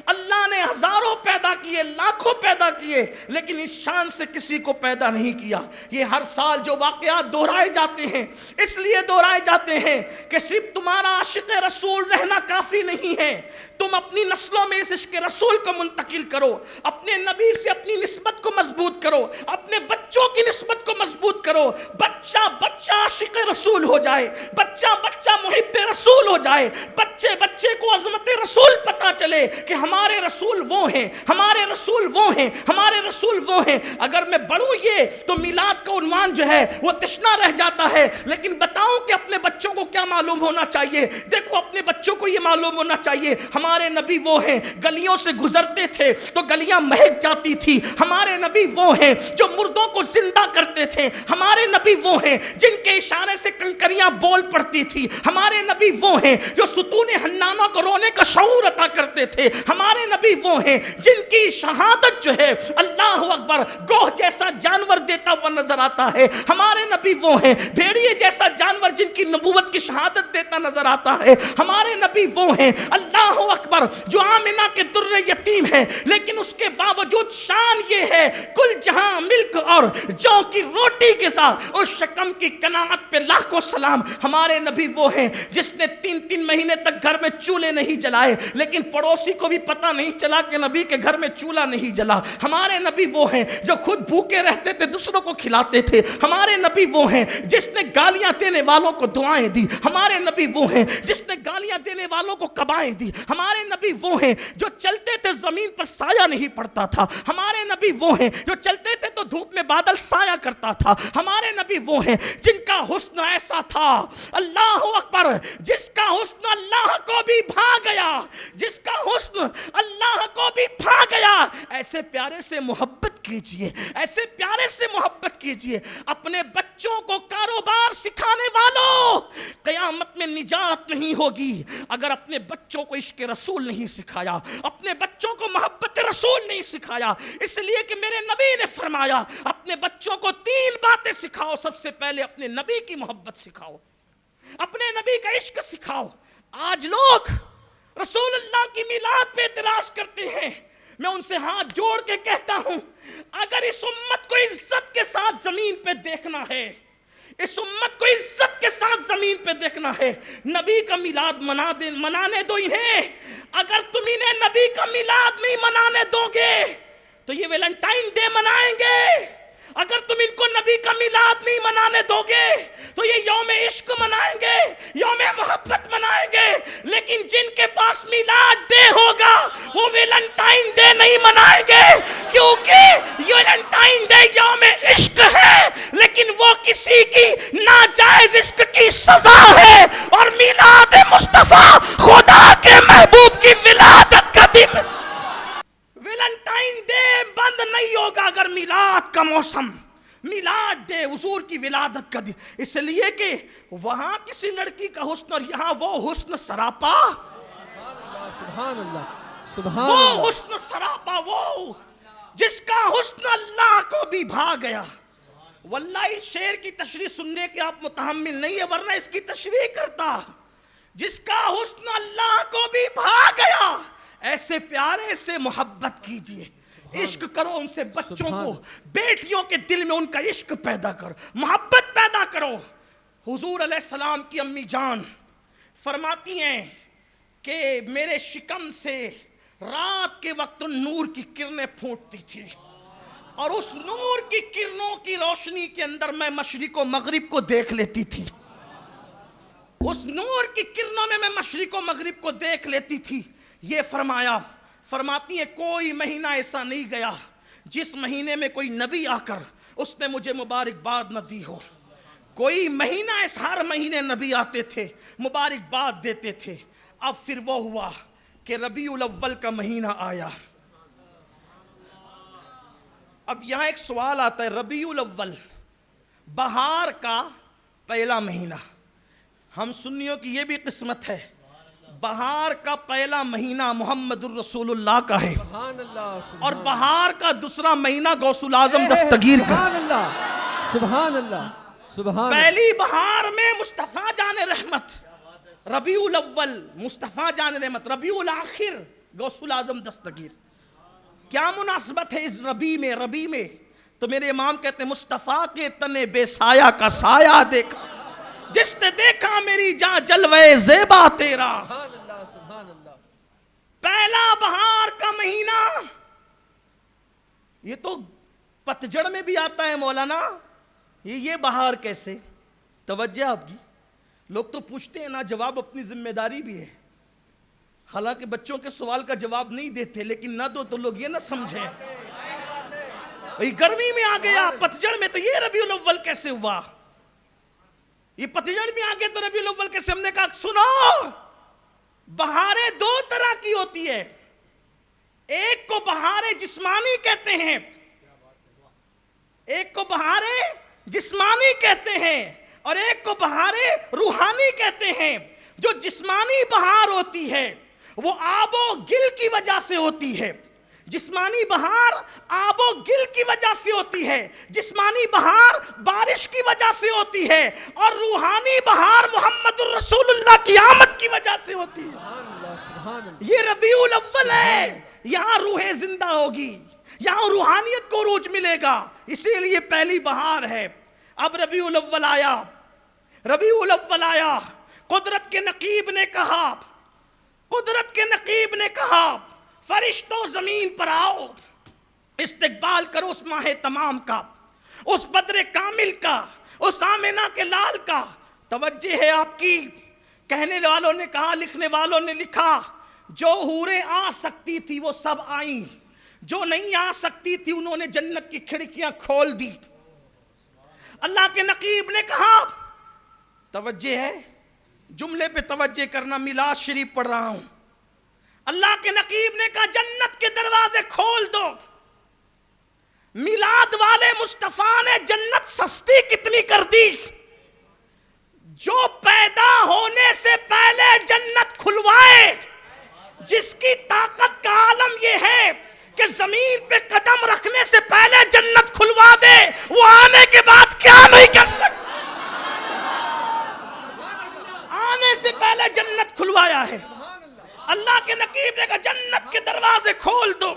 اللہ نے ہزاروں پیدا کیے، لاکھوں پیدا کیے، لیکن اس شان سے کسی کو پیدا نہیں کیا۔ یہ ہر سال جو واقعات دہرائے جاتے ہیں اس لیے دہرائے جاتے ہیں کہ صرف تمہارا عاشق رسول رہنا کافی نہیں ہے، تم اپنی نسلوں میں اس عشق رسول کو منتقل کرو، اپنے نبی سے اپنی نسبت کو مضبوط کرو، اپنے بچوں کی نسبت کو مضبوط کرو، بچہ بچہ عاشق رسول ہو جائے، بچہ بچہ محب رسول ہو جائے، بچے بچے کو عظمت رسول پتہ چلے کہ ہمارے رسول وہ ہیں، ہمارے رسول وہ ہیں، ہمارے رسول وہ ہیں۔ اگر میں بڑھوں یہ تو میلاد کا عنوان جو ہے وہ تشنا رہ جاتا ہے، لیکن بتاؤں کہ اپنے بچوں کو کیا معلوم ہونا چاہیے۔ دیکھو اپنے بچوں کو یہ معلوم ہونا چاہیے ہمارے نبی وہ ہیں، گلیوں سے گزرتے تھے تو گلیاں مہک جاتی تھی، ہمارے نبی وہ ہیں جو مردوں کو زندہ کرتے تھے، ہمارے نبی وہ ہیں جن کے اشارے سے کنکریاں بول پڑتی تھی، ہمارے نبی وہ ہیں جو ستون حنانہ کو رونے کا شعور عطا کرتے تھے، ہمارے نبی وہ ہیں جن کی شہادت جو ہے اللہ اکبر گوہ جیسا جانور دیتا ہوا نظر آتا ہے، ہمارے نبی وہ ہیں بھیڑیے جیسا جانور جن کی نبوت کی شہادت دیتا نظر آتا ہے، ہمارے نبی وہ ہیں اللہ اکبر جو آمنہ کے در یتیم ہے لیکن اس کے باوجود شان یہ ہے کل جہاں ملک اور جو کی روٹی کے ساتھ اس شکم کی قناعت پہ لاکھوں سلام۔ ہمارے نبی وہ ہیں جس نے 3 مہینے تک گھر میں چولہے نہیں جلائے لیکن پڑوسی کو بھی پتہ نہیں چلا کہ نبی کے گھر میں چولہا نہیں جلا۔ ہمارے نبی وہ ہیں جو خود بھوکے رہتے تھے دوسروں کو کھلاتے تھے، ہمارے نبی وہ ہیں جس نے گالیاں دینے والوں کو دعائیں دی، ہمارے نبی وہ ہیں جس نے گالیاں دینے والوں کو قبائیں دی، ہمارے نبی وہ ہیں جو چلتے تھے زمین پر سایہ نہیں پڑتا تھا، ہمارے نبی وہ ہیں جو چلتے تھے تو دھوپ میں بادل سایہ کرتا تھا، ہمارے نبی وہ ہیں جن کا حسن ایسا تھا اللہ اکبر جس کا حسن اللہ کو بھی بھا گیا، جس کا حسن اللہ کو بھی بھا گیا۔ ایسے پیارے سے محبت کیجئے، ایسے پیارے سے محبت کیجئے۔ اپنے بچوں کو کاروبار سکھانے والوں قیامت میں نجات نہیں ہوگی اگر اپنے بچوں کو عشق رسول نہیں سکھایا، اپنے بچوں کو محبت رسول نہیں سکھایا۔ اس لیے کہ میرے نبی نے فرمایا اپنے بچوں کو 3 باتیں سکھاؤ، سب سے پہلے اپنے نبی کی محبت سکھاؤ، اپنے نبی کا عشق سکھاؤ۔ آج لوگ رسول اللہ کی میلاد پہ اعتراض کرتے ہیں، میں ان سے ہاتھ جوڑ کے کہتا ہوں اگر اس امت کو عزت کے ساتھ زمین پہ دیکھنا ہے، اس امت کو عزت کے ساتھ زمین پہ دیکھنا ہے، نبی کا میلاد منانے دو انہیں۔ اگر تم انہیں نبی کا میلاد نہیں منانے دو گے تو یہ ویلنٹائن ڈے منائیں گے، اگر تم ان کو نبی کا میلاد نہیں منانے دو گے تو یہ یوم عشق منائیں گے، یوم محبت منائیں گے، لیکن جن کے پاس میلاد ڈے ہوگا وہ ویلنٹائن ڈے نہیں منائیں گے، کیونکہ ویلنٹائن ڈے یوم عشق ہے لیکن وہ کسی کی ناجائز عشق کی سزا ہے، اور میلاد مصطفیٰ خدا کے محبوب کی ولادت کا دن۔ ویلنٹائن ڈے بند نہیں ہوگا اگر میلاد کا موسم، میلاد ڈے حضور کی ولادت کا دن، اس لیے کہ وہاں کسی لڑکی کا حسن اور یہاں وہ حسن سراپا، سبحان اللہ سبحان وہ اللہ، حسن سراپا، وہ جس کا حسن اللہ کو بھی بھا گیا۔ واللہ اس شعر کی تشریح سننے کے آپ متحمل نہیں ہے ورنہ اس کی تشریح کرتا۔ جس کا حسن اللہ کو بھی بھا گیا، ایسے پیارے سے محبت کیجئے، عشق کرو ان سے، بچوں کو، بیٹیوں کے دل میں ان کا عشق پیدا کرو، محبت پیدا کرو۔ حضور علیہ السلام کی امی جان فرماتی ہیں کہ میرے شکم سے رات کے وقت نور کی کرنیں پھوٹتی تھی اور اس نور کی کرنوں کی روشنی کے اندر میں مشرق و مغرب کو دیکھ لیتی تھی، اس نور کی کرنوں میں مشرق و مغرب کو دیکھ لیتی تھی۔ یہ فرمایا، فرماتی ہیں کوئی مہینہ ایسا نہیں گیا جس مہینے میں کوئی نبی آ کر اس نے مجھے مبارکباد نہ دی ہو. کوئی مہینہ ہر مہینے نبی آتے تھے، مبارکباد دیتے تھے. اب پھر وہ ہوا کہ ربیع الاول کا مہینہ آیا. اب یہاں ایک سوال آتا ہے، ربیع الاول بہار کا پہلا مہینہ. ہم سنیوں کی یہ بھی قسمت ہے، بہار کا پہلا مہینہ محمد الرسول اللہ کا ہے، سبحان اللہ، اور بہار کا دوسرا مہینہ غوث الاعظم دستگیر کا. سبحان اللہ، سبحان اللہ، سبحان اللہ. پہلی بہار میں مصطفیٰ جان رحمت ربیع الاول، مصطفیٰ جان رحمت ربیع الاخر غوث الاعظم دستگیر. کیا مناسبت ہے اس ربیع میں؟ تو میرے امام کہتے ہیں مصطفیٰ کے تنے بے سایہ کا سایہ دیکھا، جس نے دیکھا میری جاں جلوے زیبا تیرا. سبحان اللہ، سبحان اللہ. پہلا بہار کا مہینہ، یہ تو پتجھڑ میں بھی آتا ہے مولانا، یہ بہار کیسے؟ توجہ آپ کی. لوگ تو پوچھتے ہیں نا، جواب اپنی ذمہ داری بھی ہے. حالانکہ بچوں کے سوال کا جواب نہیں دیتے، لیکن نہ دو تو لوگ یہ نہ سمجھیں گرمی میں آ گیا، پتجھڑ میں تو یہ ربیع الاول کیسے ہوا؟ یہ پتجھڑ میں آ گیا تو ربیع الاول کیسے؟ ہم نے کہا سنو، بہاریں دو طرح کی ہوتی ہے. ایک کو بہاریں جسمانی کہتے ہیں، ایک کو بہاریں جسمانی کہتے ہیں، اور ایک کو بہاریں روحانی کہتے ہیں. جو جسمانی بہار ہوتی ہے وہ آب و گل کی وجہ سے ہوتی ہے. جسمانی بہار آب و گل کی وجہ سے ہوتی ہے، جسمانی بہار بارش کی وجہ سے ہوتی ہے، اور روحانی بہار محمد الرسول اللہ کی آمد کی وجہ سے ہوتی ہے. سبحان اللہ، سبحان اللہ. یہ ربیع الاول ہے، یہاں روحیں زندہ ہوگی، یہاں روحانیت کو عروج ملے گا، اسی لیے پہلی بہار ہے. اب ربیع الاول آیا، ربیع الاول آیا. قدرت کے نقیب نے کہا، قدرت کے نقیب نے کہا فرشتوں زمین پر آؤ، استقبال کرو اس ماہ تمام کا، اس بدر کامل کا، اس آمنہ کے لال کا. توجہ ہے آپ کی. کہنے والوں نے کہا، لکھنے والوں نے لکھا، جو حوریں آ سکتی تھی وہ سب آئیں، جو نہیں آ سکتی تھی انہوں نے جنت کی کھڑکیاں کھول دی. اللہ کے نقیب نے کہا، توجہ ہے، جملے پہ توجہ کرنا، میلاد شریف پڑھ رہا ہوں. اللہ کے نقیب نے کہا جنت کے دروازے کھول دو. میلاد والے مصطفیٰ نے جنت سستی کتنی کر دی. جو پیدا ہونے سے پہلے جنت کھلوائے، جس کی طاقت کا عالم یہ ہے کہ زمین پہ قدم رکھنے سے پہلے جنت کھلوا دے، وہ آنے کے بعد کیا نہیں کر سکتا. آنے سے پہلے جنت کھلوایا ہے. اللہ کے نقیب نے کہا جنت کے دروازے کھول دو.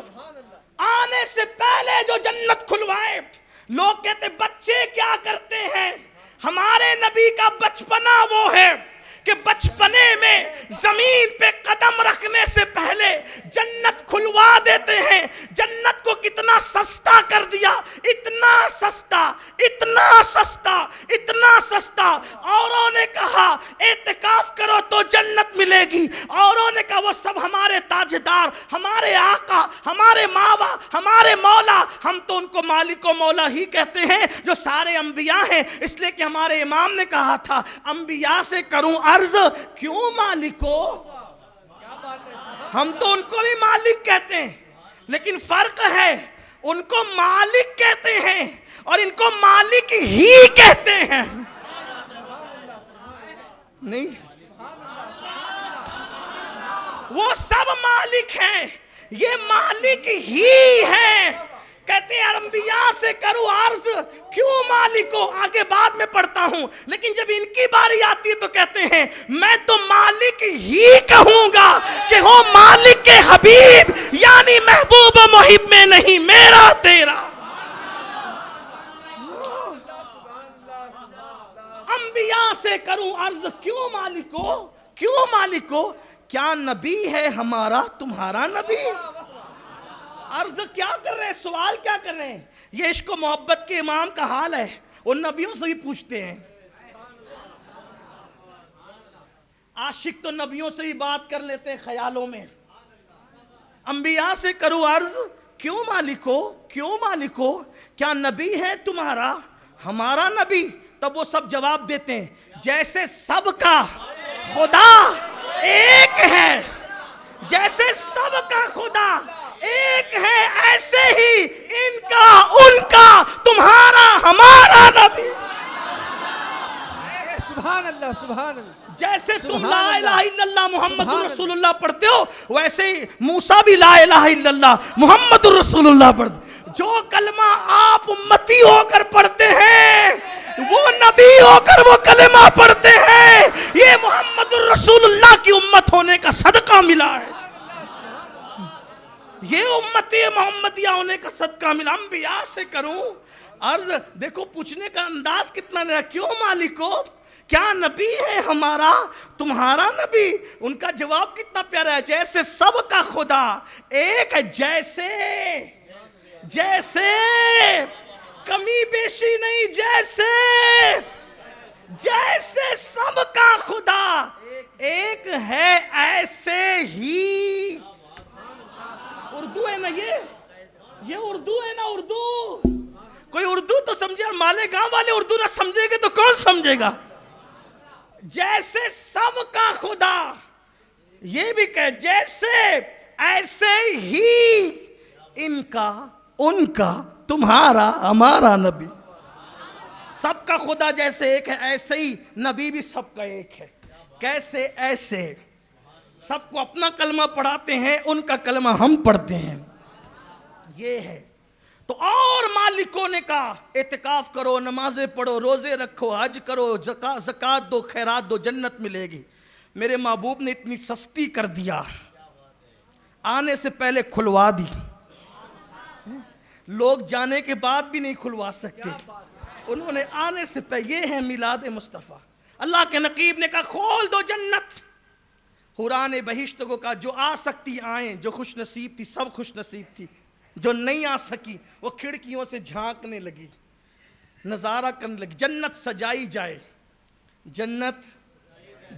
آنے سے پہلے جو جنت کھلوائے. لوگ کہتے بچے کیا کرتے ہیں؟ ہمارے نبی کا بچپنا وہ ہے کہ بچپنے میں زمین پہ قدم رکھنے سے پہلے جنت کھلوا دیتے ہیں. جنت کو کتنا سستا کر دیا، اتنا سستا، اتنا سستا، اتنا سستا. اوروں نے کہا اعتکاف کرو تو جنت ملے گی، اوروں نے کہا وہ سب ہمارے تاجدار، ہمارے آقا، ہمارے ماوا، ہمارے مولا. ہم تو ان کو مالک و مولا ہی کہتے ہیں جو سارے انبیاء ہیں، اس لیے کہ ہمارے امام نے کہا تھا انبیاء سے کروں عرض کیوں مالکو. ہم تو ان کو بھی مالک کہتے ہیں، لیکن فرق ہے، ان کو مالک کہتے ہیں اور ان کو مالک ہی کہتے ہیں. نہیں، وہ سب مالک ہیں، یہ مالک ہی ہیں. کہتے ہیں انبیاء سے کرو عرض کیوں مالکو. آگے بعد میں پڑھتا ہوں، لیکن جب ان کی باری آتی ہے تو کہتے ہیں میں تو مالک ہی کہوں گا کہ ہو مالک کے حبیب، یعنی محبوب و محب میں نہیں، میرا تیرا. انبیاء سے کروں عرض کیوں مالکو، کیوں مالکو. کیا نبی ہے ہمارا تمہارا نبی؟ عرض کیا کر رہے ہیں، سوال کیا کر رہے ہیں؟ یہ عشق و محبت کے امام کا حال ہے. ان نبیوں سے بھی پوچھتے ہیں. عاشق تو نبیوں سے ہی بات کر لیتے ہیں خیالوں میں. انبیاء سے کرو عرض کیوں مالکو، کیوں مالکو، کیا نبی ہے تمہارا ہمارا نبی؟ تب وہ سب جواب دیتے ہیں جیسے سب کا خدا ایک ہے، جیسے سب کا خدا ایک ہے، ایسے ہی ان کا ان کا تمہارا ہمارا نبی۔ سبحان اللہ سبحان اللہ۔ جیسے تم سبحان لا اللہ، الہ الا اللہ محمد سبحان رسول اللہ پڑھتے ہو، ویسے ہی موسیٰ بھی لا الہ الا اللہ محمد رسول اللہ پڑھتے۔ جو کلمہ آپ امتی ہو کر پڑھتے ہیں، وہ نبی ہو کر وہ کلمہ پڑھتے ہیں، یہ محمد رسول اللہ کی امت ہونے کا صدقہ ملا ہے، یہ امتی محمدیہ ہونے کا صدقہ ملا۔ انبیاء سے کروں عرض، دیکھو پوچھنے کا انداز کتنا نیا، کیوں مالکو، کیا نبی ہے ہمارا تمہارا نبی؟ ان کا جواب کتنا پیارا ہے، جیسے سب کا خدا ایک ہے، جیسے جیسے کمی بیشی نہیں، جیسے جیسے سب کا خدا ایک ہے ایسے ہی۔ اردو ہے نا، یہ اردو ہے نا، اردو کوئی اردو تو سمجھے، اور مالیگاؤں والے اردو نہ سمجھے گے تو کون سمجھے گا؟ جیسے سب کا خدا، یہ بھی کہ جیسے ایسے ہی ان کا ان کا تمہارا ہمارا نبی۔ سب کا خدا جیسے ایک ہے، ایسے ہی نبی بھی سب کا ایک ہے۔ کیسے؟ ایسے سب کو اپنا کلمہ پڑھاتے ہیں، ان کا کلمہ ہم پڑھتے ہیں، یہ ہے۔ تو اور مالکوں نے کہا اعتکاف کرو، نمازیں پڑھو، روزے رکھو، حج کرو، زکوٰۃ دو، خیرات دو، جنت ملے گی۔ میرے محبوب نے اتنی سستی کر دیا، آنے سے پہلے کھلوا دی، لوگ جانے کے بعد بھی نہیں کھلوا سکتے، انہوں نے آنے سے پہلے۔ یہ ہے میلاد مصطفیٰ۔ اللہ کے نقیب نے کہا کھول دو جنت، حوران بہشت کو کہا جو آ سکتی آئیں، جو خوش نصیب تھی سب خوش نصیب تھی، جو نہیں آ سکی وہ کھڑکیوں سے جھانکنے لگی، نظارہ کرنے لگی۔ جنت سجائی جائے، جنت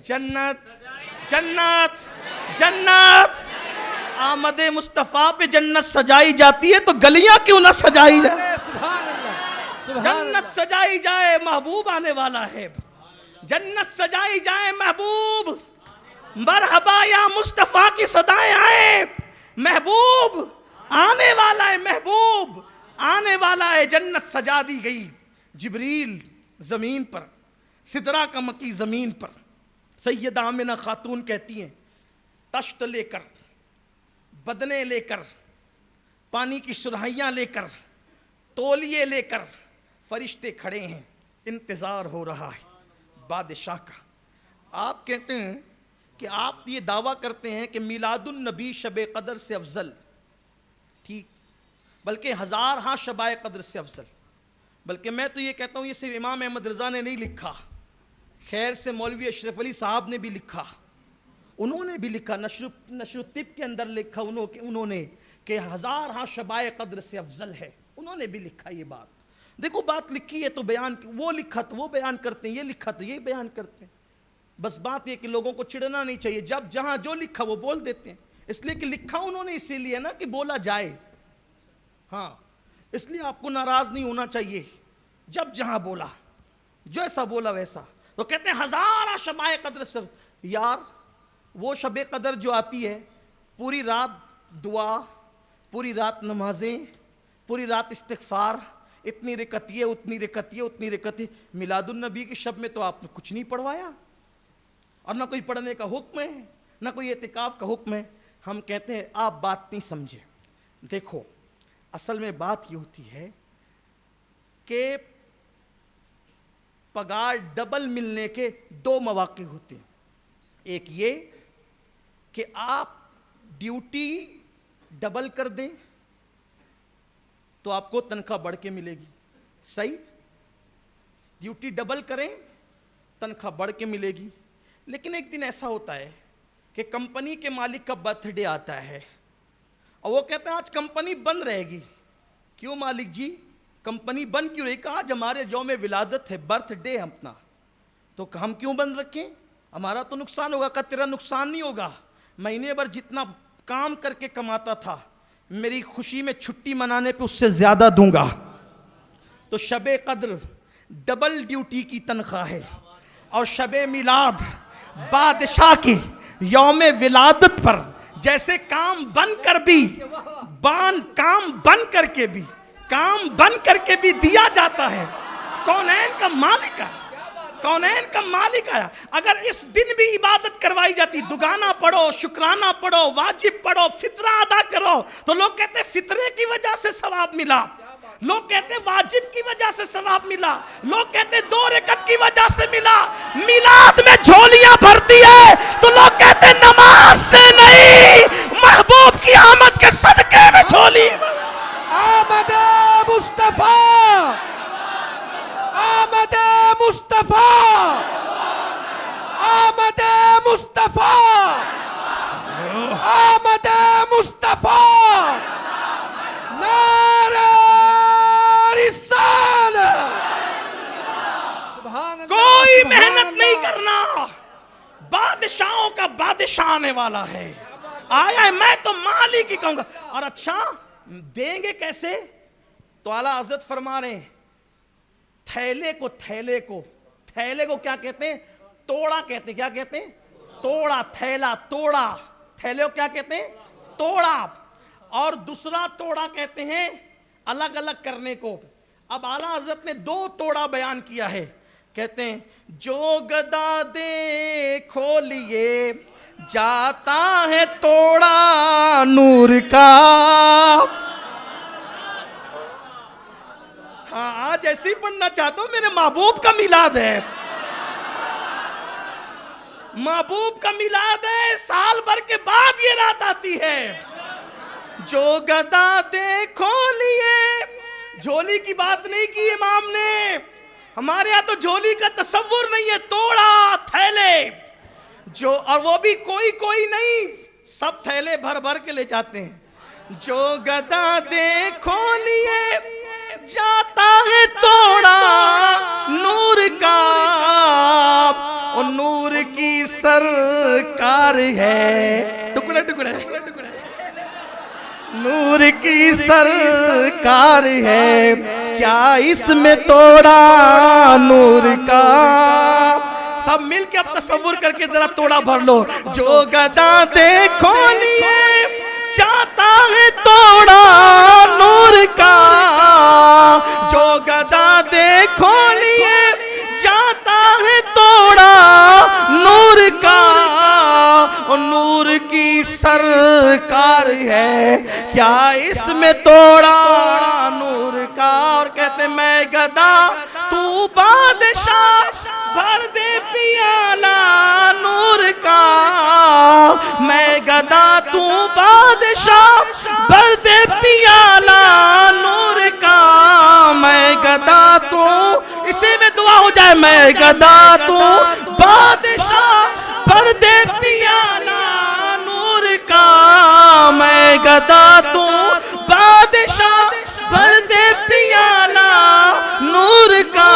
جنت جنت جنت، آمد مصطفیٰ پہ جنت سجائی جاتی ہے تو گلیاں کیوں نہ سجائی جائے؟ سبحان اللہ سبحان جنت اللہ۔ سجائی جائے، محبوب آنے والا ہے، جنت سجائی جائے محبوب، مرحبا یا مصطفیٰ کی صدائیں آئیں، محبوب آنے والا ہے، محبوب آنے والا ہے۔ جنت سجا دی گئی، جبریل زمین پر، سدرہ کا مکی زمین پر، سیدہ آمنہ خاتون کہتی ہیں تشت لے کر، بدنے لے کر، پانی کی سرہیاں لے کر، تولیے لے کر فرشتے کھڑے ہیں، انتظار ہو رہا ہے بادشاہ کا۔ آپ کہتے ہیں کہ آپ یہ دعویٰ کرتے ہیں کہ میلاد النبی شب قدر سے افضل، ٹھیک، بلکہ ہزار ہاں شبائے قدر سے افضل، بلکہ میں تو یہ کہتا ہوں یہ صرف امام احمد رضا نے نہیں لکھا، خیر سے مولوی اشرف علی صاحب نے بھی لکھا، انہوں نے بھی لکھا، نشر الطب کے اندر لکھا انہوں نے کہ ہزار ہاں شبائے قدر سے افضل ہے، انہوں نے بھی لکھا یہ بات۔ دیکھو بات لکھی ہے تو بیان، وہ لکھا تو وہ بیان کرتے ہیں، یہ لکھا تو یہ بیان کرتے ہیں، بس بات یہ کہ لوگوں کو چڑھنا نہیں چاہیے، جب جہاں جو لکھا وہ بول دیتے ہیں، اس لیے کہ لکھا انہوں نے اسی لیے نا کہ بولا جائے، ہاں اس لیے آپ کو ناراض نہیں ہونا چاہیے، جب جہاں بولا جو ایسا بولا ویسا۔ تو کہتے ہیں ہزارہ شبائے قدر سے، یار وہ شب قدر جو آتی ہے پوری رات دعا، پوری رات نمازیں، پوری رات استغفار، اتنی رکعت یہ، اتنی رکعت یہ، اتنی رکعت یہ، میلاد النبی کی شب میں تو آپ نے کچھ نہیں پڑھوایا، اور نہ کوئی پڑھنے کا حکم ہے، نہ کوئی اعتکاف کا حکم ہے۔ ہم کہتے ہیں آپ بات نہیں سمجھے، دیکھو اصل میں بات یہ ہوتی ہے کہ پگار ڈبل ملنے کے دو مواقع ہوتے ہیں، ایک یہ کہ آپ ڈیوٹی ڈبل کر دیں تو آپ کو تنخواہ بڑھ کے ملے گی، صحیح، ڈیوٹی ڈبل کریں تنخواہ بڑھ کے ملے گی۔ لیکن ایک دن ایسا ہوتا ہے کہ کمپنی کے مالک کا برتھ ڈے آتا ہے اور وہ کہتے ہیں آج کمپنی بند رہے گی۔ کیوں مالک جی کمپنی بند کیوں رہی؟ کہ آج ہمارے یوم ولادت ہے، برتھ ڈے اپنا، تو ہم کیوں بند رکھیں، ہمارا تو نقصان ہوگا۔ کہ تیرا نقصان نہیں ہوگا، مہینے بھر جتنا کام کر کے کماتا تھا، میری خوشی میں چھٹی منانے پہ اس سے زیادہ دوں گا. تو شب قدر ڈبل ڈیوٹی کی تنخواہ ہے، اور شب میلاد بادشاہ کی یوم ولادت پر جیسے کام بن کر بھی دیا جاتا ہے. کونین کا مالک آیا. اگر اس دن بھی عبادت کروائی جاتی، دگانا پڑھو، شکرانہ پڑھو، واجب پڑھو، فطرہ ادا کرو، تو لوگ کہتے فطرے کی وجہ سے ثواب ملا، لوگ کہتے واجب کی وجہ سے ثواب ملا، لوگ کہتے 2 رکعت کی وجہ سے ملا. میلاد میں جھولیاں بھرتی ہے تو لوگ کہتے نماز سے نہیں، محبوب کی آمد کے صدقے میں جھولی. آمد مصطفیٰ، آمد مصطفیٰ، آمد مصطفیٰ، آمد مصطفیٰ. نعرہ رسالت. سبحان اللہ، کوئی سبحان محنت اللہ. نہیں کرنا، بادشاہوں کا بادشاہ آنے والا ہے. آیا ہے، میں تو مالک ہی کہوں گا. اور اچھا دیں گے کیسے؟ تو اعلیٰ حضرت فرما رہے ہیں تھیلے کو کیا کہتے ہیں؟ توڑا کہتے ہیں. کیا کہتے ہیں؟ توڑا. تھیلا، توڑا. تھیلے کو کیا کہتے ہیں؟ توڑا. اور دوسرا توڑا کہتے ہیں الگ الگ کرنے کو. اب اعلیٰ حضرت نے 2 توڑا بیان کیا ہے. کہتے ہیں جو گدا دیکھو لیے جاتا ہے توڑا نور کا. ہاں آج ایسے ہی پڑھنا چاہتا ہوں، میرے محبوب کا میلاد ہے. محبوب کا میلاد ہے، سال بھر کے بعد یہ رات آتی ہے. جو گدا دیکھو لیے، جھولی کی بات نہیں کی امام نے. ہمارے ہاں تو جھولی کا تصور نہیں ہے، توڑا، تھیلے. اور وہ بھی کوئی نہیں، سب تھیلے بھر کے لے جاتے ہیں. جو گدا دیکھو لیے جاتا ہے توڑا نور کا، اور نور کی سرکار ہے. ٹکڑے نور کی سرکار ہے، کیا اس میں توڑا نور کا. سب مل کے اب تصور کر کے ذرا توڑا بھر لو. جو گدا دیکھو لیے جاتا ہے توڑا نور کا، جو گدا دیکھو لیے جاتا ہے توڑا نور کا، اور نور کی سرکار ہے، کیا اس میں توڑا نور کا. اور کہتے میں گدا تو بادشاہ، بھر دے پیالہ نور کا. میں گدا تو بادشاہ، بھر دے پیالہ نور کا. میں گدا تو، اسی میں دعا ہو جائے. میں گدا تو بادشاہ، بھر دے پیالہ نور کا. میں گدا تو بادشاہ، بھر دے پیالہ نور کا.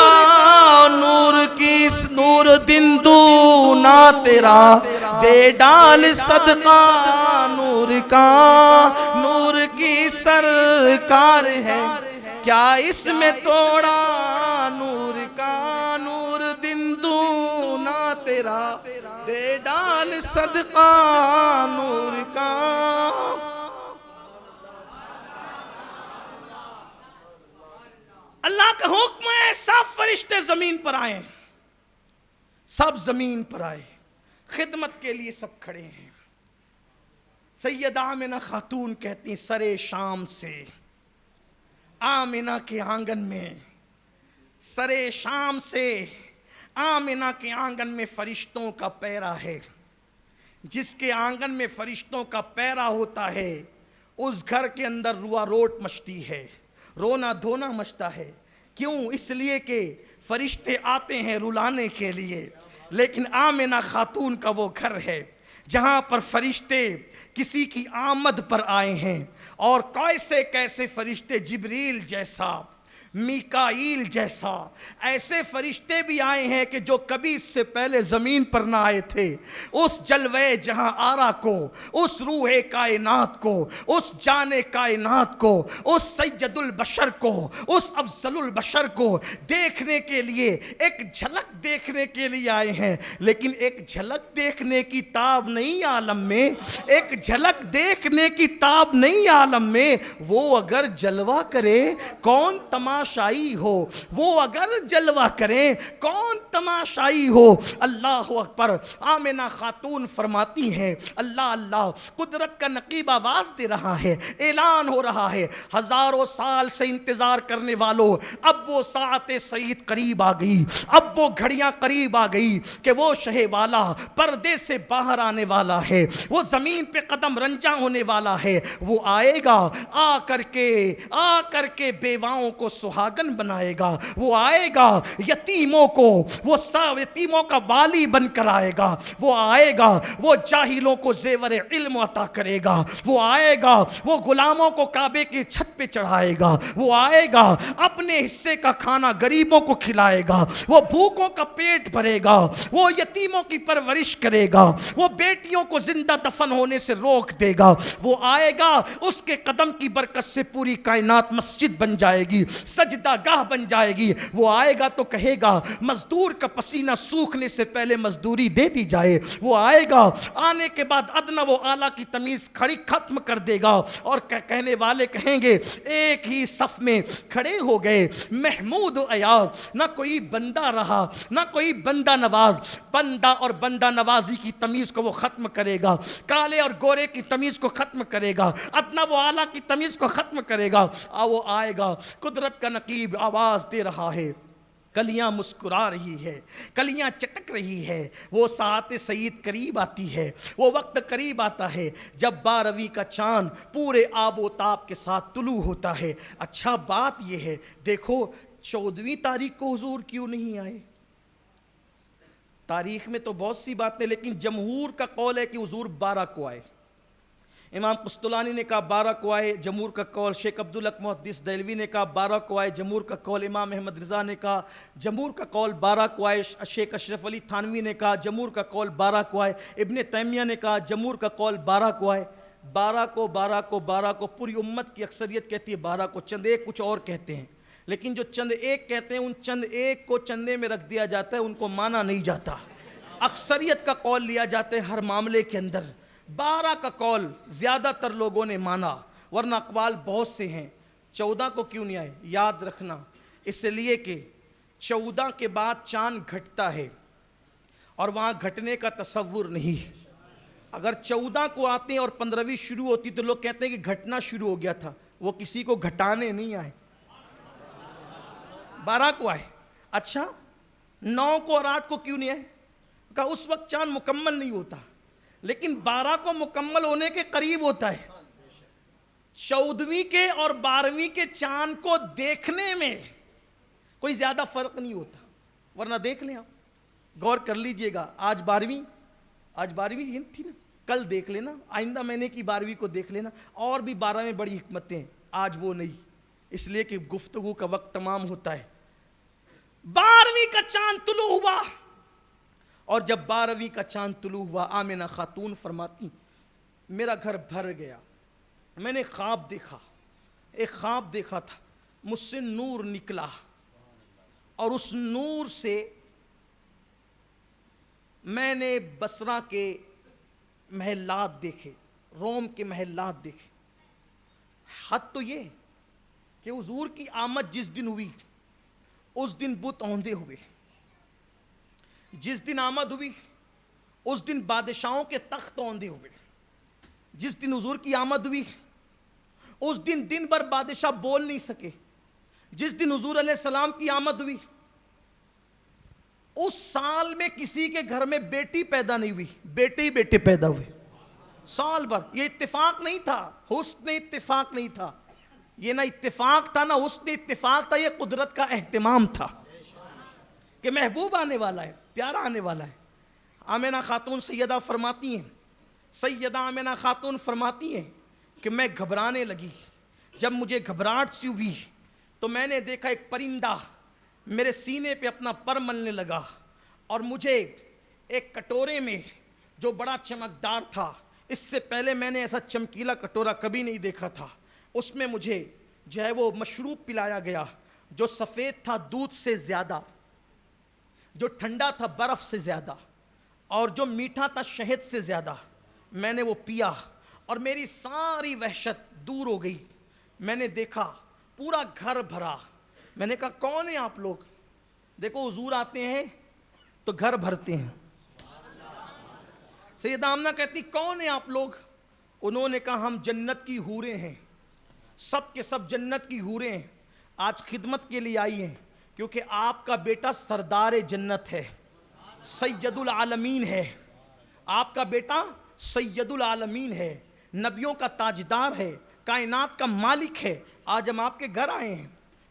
نور دن دونا تیرا دے ڈال صدقہ نور کا. نور کی سرکار ہے، کیا اس میں توڑا نور کا. نور دن دونا تیرا دے ڈال صدقہ نور کا. اللہ کا حکم ہے سب فرشتے زمین پر آئیں. سب زمین پر آئے، خدمت کے لیے سب کھڑے ہیں. سیدہ آمنہ خاتون کہتی ہیں سرے شام سے آمنہ کے آنگن میں، سرے شام سے آمنہ کے آنگن میں فرشتوں کا پیرا ہے. جس کے آنگن میں فرشتوں کا پیرا ہوتا ہے اس گھر کے اندر روا روٹ مچتی ہے، رونا دھونا مچتا ہے. کیوں؟ اس لیے کہ فرشتے آتے ہیں رلانے کے لیے. لیکن آمنہ خاتون کا وہ گھر ہے جہاں پر فرشتے کسی کی آمد پر آئے ہیں، اور کیسے کیسے فرشتے، جبریل جیسا، میکائیل جیسا، ایسے فرشتے بھی آئے ہیں کہ جو کبھی اس سے پہلے زمین پر نہ آئے تھے. اس جلوے جہاں آرا کو، اس روح کائنات کو، اس جان کائنات کو، اس سید البشر کو، اس افضل البشر کو دیکھنے کے لیے، ایک جھلک دیکھنے کے لیے آئے ہیں. لیکن ایک جھلک دیکھنے کی تاب نہیں عالم میں، ایک جھلک دیکھنے کی تاب نہیں عالم میں. وہ اگر جلوہ کرے کون تماشائی ہو، وہ اگر جلوہ کریں کون تماشائی ہو. اللہ اکبر. آمنہ خاتون فرماتی ہیں اللہ اللہ، قدرت کا نقیب آواز دے رہا ہے، اعلان ہو رہا ہے، ہزاروں سال سے انتظار کرنے والوں، اب وہ ساعت سعید قریب آ گئی، اب وہ گھڑیاں قریب آ گئی کہ وہ شہ والا پردے سے باہر آنے والا ہے، وہ زمین پہ قدم رنجا ہونے والا ہے. وہ آئے گا، آ کر کے بیواؤں کو سہاگن بنائے گا. وہ آئے گا یتیموں کو، وہ یتیموں کا والی بن کر آئے گا. وہ آئے گا وہ جاہلوں کو زیور علم عطا کرے گا. وہ آئے گا وہ غلاموں کو کعبے کی چھت پہ چڑھائے گا. وہ آئے گا اپنے حصے کا کھانا غریبوں کو کھلائے گا. وہ بھوکوں کا پیٹ بھرے گا. وہ یتیموں کی پرورش کرے گا. وہ بیٹیوں کو زندہ دفن ہونے سے روک دے گا. وہ آئے گا، اس کے قدم کی برکت سے پوری کائنات مسجد بن جائے گی، سجدہ گاہ بن جائے گی. وہ آئے گا تو کہے گا مزدور کا پسینہ سوکھنے سے پہلے مزدوری دے دی جائے. وہ آئے گا، آنے کے بعد ادنا و اعلیٰ کی تمیز کھڑی ختم کر دے گا اور کہنے والے کہیں گے ایک ہی صف میں کھڑے ہو گئے محمود و ایاز. نہ کوئی بندہ رہا نہ کوئی بندہ نواز. بندہ اور بندہ نوازی کی تمیز کو وہ ختم کرے گا، کالے اور گورے کی تمیز کو ختم کرے گا، ادنا و اعلیٰ کی تمیز کو ختم کرے گا. وہ آئے گا، قدرت کا نقیب آواز دے رہا ہے، کلیاں مسکرا رہی ہے، کلیاں چٹک رہی ہے. وہ ساعت سعید قریب آتی ہے، وہ وقت قریب آتا ہے جب 12ویں کا چاند پورے آب و تاب کے ساتھ طلوع ہوتا ہے. اچھا بات یہ ہے، دیکھو 14ویں تاریخ کو حضور کیوں نہیں آئے؟ تاریخ میں تو بہت سی باتیں، لیکن جمہور کا قول ہے کہ حضور 12 کو آئے. امام قسطلانی نے کہا 12 کو آئے، جمہور کا قول. شیخ عبدالحق محدث دہلوی نے کہا 12 کو آئے، جمہور کا قول. امام احمد رضا نے کہا جمہور کا قول 12 کو آئے. شیخ اشرف علی تھانوی نے کہا جمہور کا قول 12 کو آئے. ابن تیمیہ نے کہا جمہور کا قول 12 کو آئے. 12 کو پوری امت کی اکثریت کہتی ہے 12 کو. چند ایک کچھ اور کہتے ہیں، لیکن جو چند ایک کہتے ہیں ان چند ایک کو چندے میں رکھ دیا جاتا ہے، ان کو مانا نہیں جاتا. اکثریت کا قول لیا جاتا ہے ہر معاملے کے اندر. 12 کا قول زیادہ تر لوگوں نے مانا، ورنہ اقوال بہت سے ہیں. 14 کو کیوں نہیں آئے؟ یاد رکھنا اس لیے کہ 14 کے بعد چاند گھٹتا ہے اور وہاں گھٹنے کا تصور نہیں. اگر 14 کو آتے ہیں اور 15ویں شروع ہوتی تو لوگ کہتے ہیں کہ گھٹنا شروع ہو گیا تھا. وہ کسی کو گھٹانے نہیں آئے، 12 کو آئے. اچھا 9 کو اور 8 کو کیوں نہیں آئے؟ کہ اس وقت چاند مکمل نہیں ہوتا، لیکن 12 کو مکمل ہونے کے قریب ہوتا ہے. 14ویں کے اور 12ویں کے چاند کو دیکھنے میں کوئی زیادہ فرق نہیں ہوتا. ورنہ دیکھ لیں، آپ غور کر لیجئے گا. آج 12ویں تھی نا، کل دیکھ لینا، آئندہ مہینے کی 12ویں کو دیکھ لینا. اور بھی 12 میں بڑی حکمتیں ہیں، آج وہ نہیں، اس لیے کہ گفتگو کا وقت تمام ہوتا ہے. 12ویں کا چاند طلوع ہوا، اور جب 12ویں کا چاند طلوع ہوا، آمنہ خاتون فرماتی میرا گھر بھر گیا. میں نے خواب دیکھا، ایک خواب دیکھا تھا، مجھ سے نور نکلا اور اس نور سے میں نے بصرہ کے محلات دیکھے، روم کے محلات دیکھے. حد تو یہ کہ حضور کی آمد جس دن ہوئی اس دن بت اوندے ہوئے. جس دن آمد ہوئی اس دن بادشاہوں کے تخت اوندے ہوئے. جس دن حضور کی آمد ہوئی اس دن دن بھر بادشاہ بول نہیں سکے. جس دن حضور علیہ السلام کی آمد ہوئی اس سال میں کسی کے گھر میں بیٹی پیدا نہیں ہوئی، بیٹے ہی بیٹے پیدا ہوئے سال بھر. یہ اتفاق نہیں تھا، حسن اتفاق نہیں تھا، یہ نہ اتفاق تھا نہ حسن اتفاق تھا، یہ قدرت کا اہتمام تھا کہ محبوب آنے والا ہے، پیارا آنے والا ہے. آمنہ خاتون سیدہ فرماتی ہیں، سیدہ آمنہ خاتون فرماتی ہیں کہ میں گھبرانے لگی. جب مجھے گھبراہٹ سی ہوئی تو میں نے دیکھا ایک پرندہ میرے سینے پہ اپنا پر ملنے لگا، اور مجھے ایک کٹورے میں جو بڑا چمکدار تھا، اس سے پہلے میں نے ایسا چمکیلا کٹورا کبھی نہیں دیکھا تھا، اس میں مجھے جو ہے وہ مشروب پلایا گیا جو سفید تھا دودھ سے زیادہ، جو ٹھنڈا تھا برف سے زیادہ، اور جو میٹھا تھا شہد سے زیادہ۔ میں نے وہ پیا اور میری ساری وحشت دور ہو گئی۔ میں نے دیکھا پورا گھر بھرا۔ میں نے کہا کون ہیں آپ لوگ؟ دیکھو حضور آتے ہیں تو گھر بھرتے ہیں۔ سیدہ آمنہ کہتی کون ہیں آپ لوگ؟ انہوں نے کہا ہم جنت کی حوریں ہیں، سب کے سب جنت کی حوریں ہیں، آج خدمت کے لیے آئی ہیں کیونکہ آپ کا بیٹا سردار جنت ہے، سید العالمین ہے۔ آپ کا بیٹا سید العالمین ہے، نبیوں کا تاجدار ہے، کائنات کا مالک ہے، آج ہم آپ کے گھر آئے ہیں۔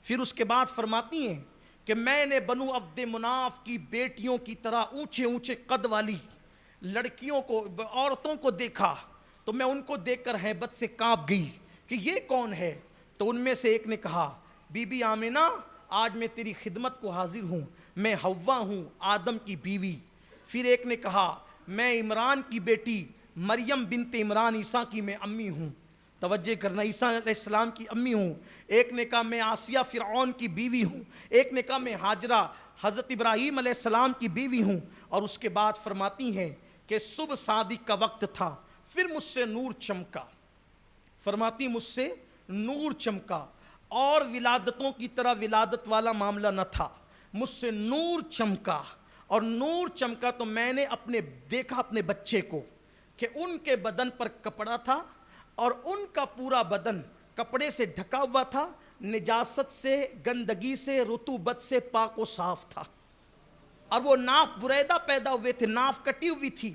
پھر اس کے بعد فرماتی ہیں کہ میں نے بنو عبد مناف کی بیٹیوں کی طرح اونچے اونچے قد والی لڑکیوں کو، عورتوں کو دیکھا تو میں ان کو دیکھ کر ہیبت سے کانپ گئی کہ یہ کون ہے؟ تو ان میں سے ایک نے کہا بی بی آمنہ آج میں تیری خدمت کو حاضر ہوں، میں حوا ہوں آدم کی بیوی۔ پھر ایک نے کہا میں عمران کی بیٹی مریم بنت عمران عیسیٰ کی میں امی ہوں، توجہ کرنا، عیسیٰ علیہ السلام کی امی ہوں۔ ایک نے کہا میں آسیہ فرعون کی بیوی ہوں، ایک نے کہا میں ہاجرہ حضرت ابراہیم علیہ السلام کی بیوی ہوں۔ اور اس کے بعد فرماتی ہیں کہ صبح صادق کا وقت تھا، پھر مجھ سے نور چمکا، فرماتی مجھ سے نور چمکا، اور ولادتوں کی طرح ولادت والا معاملہ نہ تھا، مجھ سے نور چمکا، اور نور چمکا تو میں نے دیکھا اپنے بچے کو کہ ان کے بدن پر کپڑا تھا اور ان کا پورا بدن کپڑے سے ڈھکا ہوا تھا، نجاست سے، گندگی سے، رطوبت سے پاک و صاف تھا، اور وہ ناف بریدہ پیدا ہوئے تھے، ناف کٹی ہوئی تھی،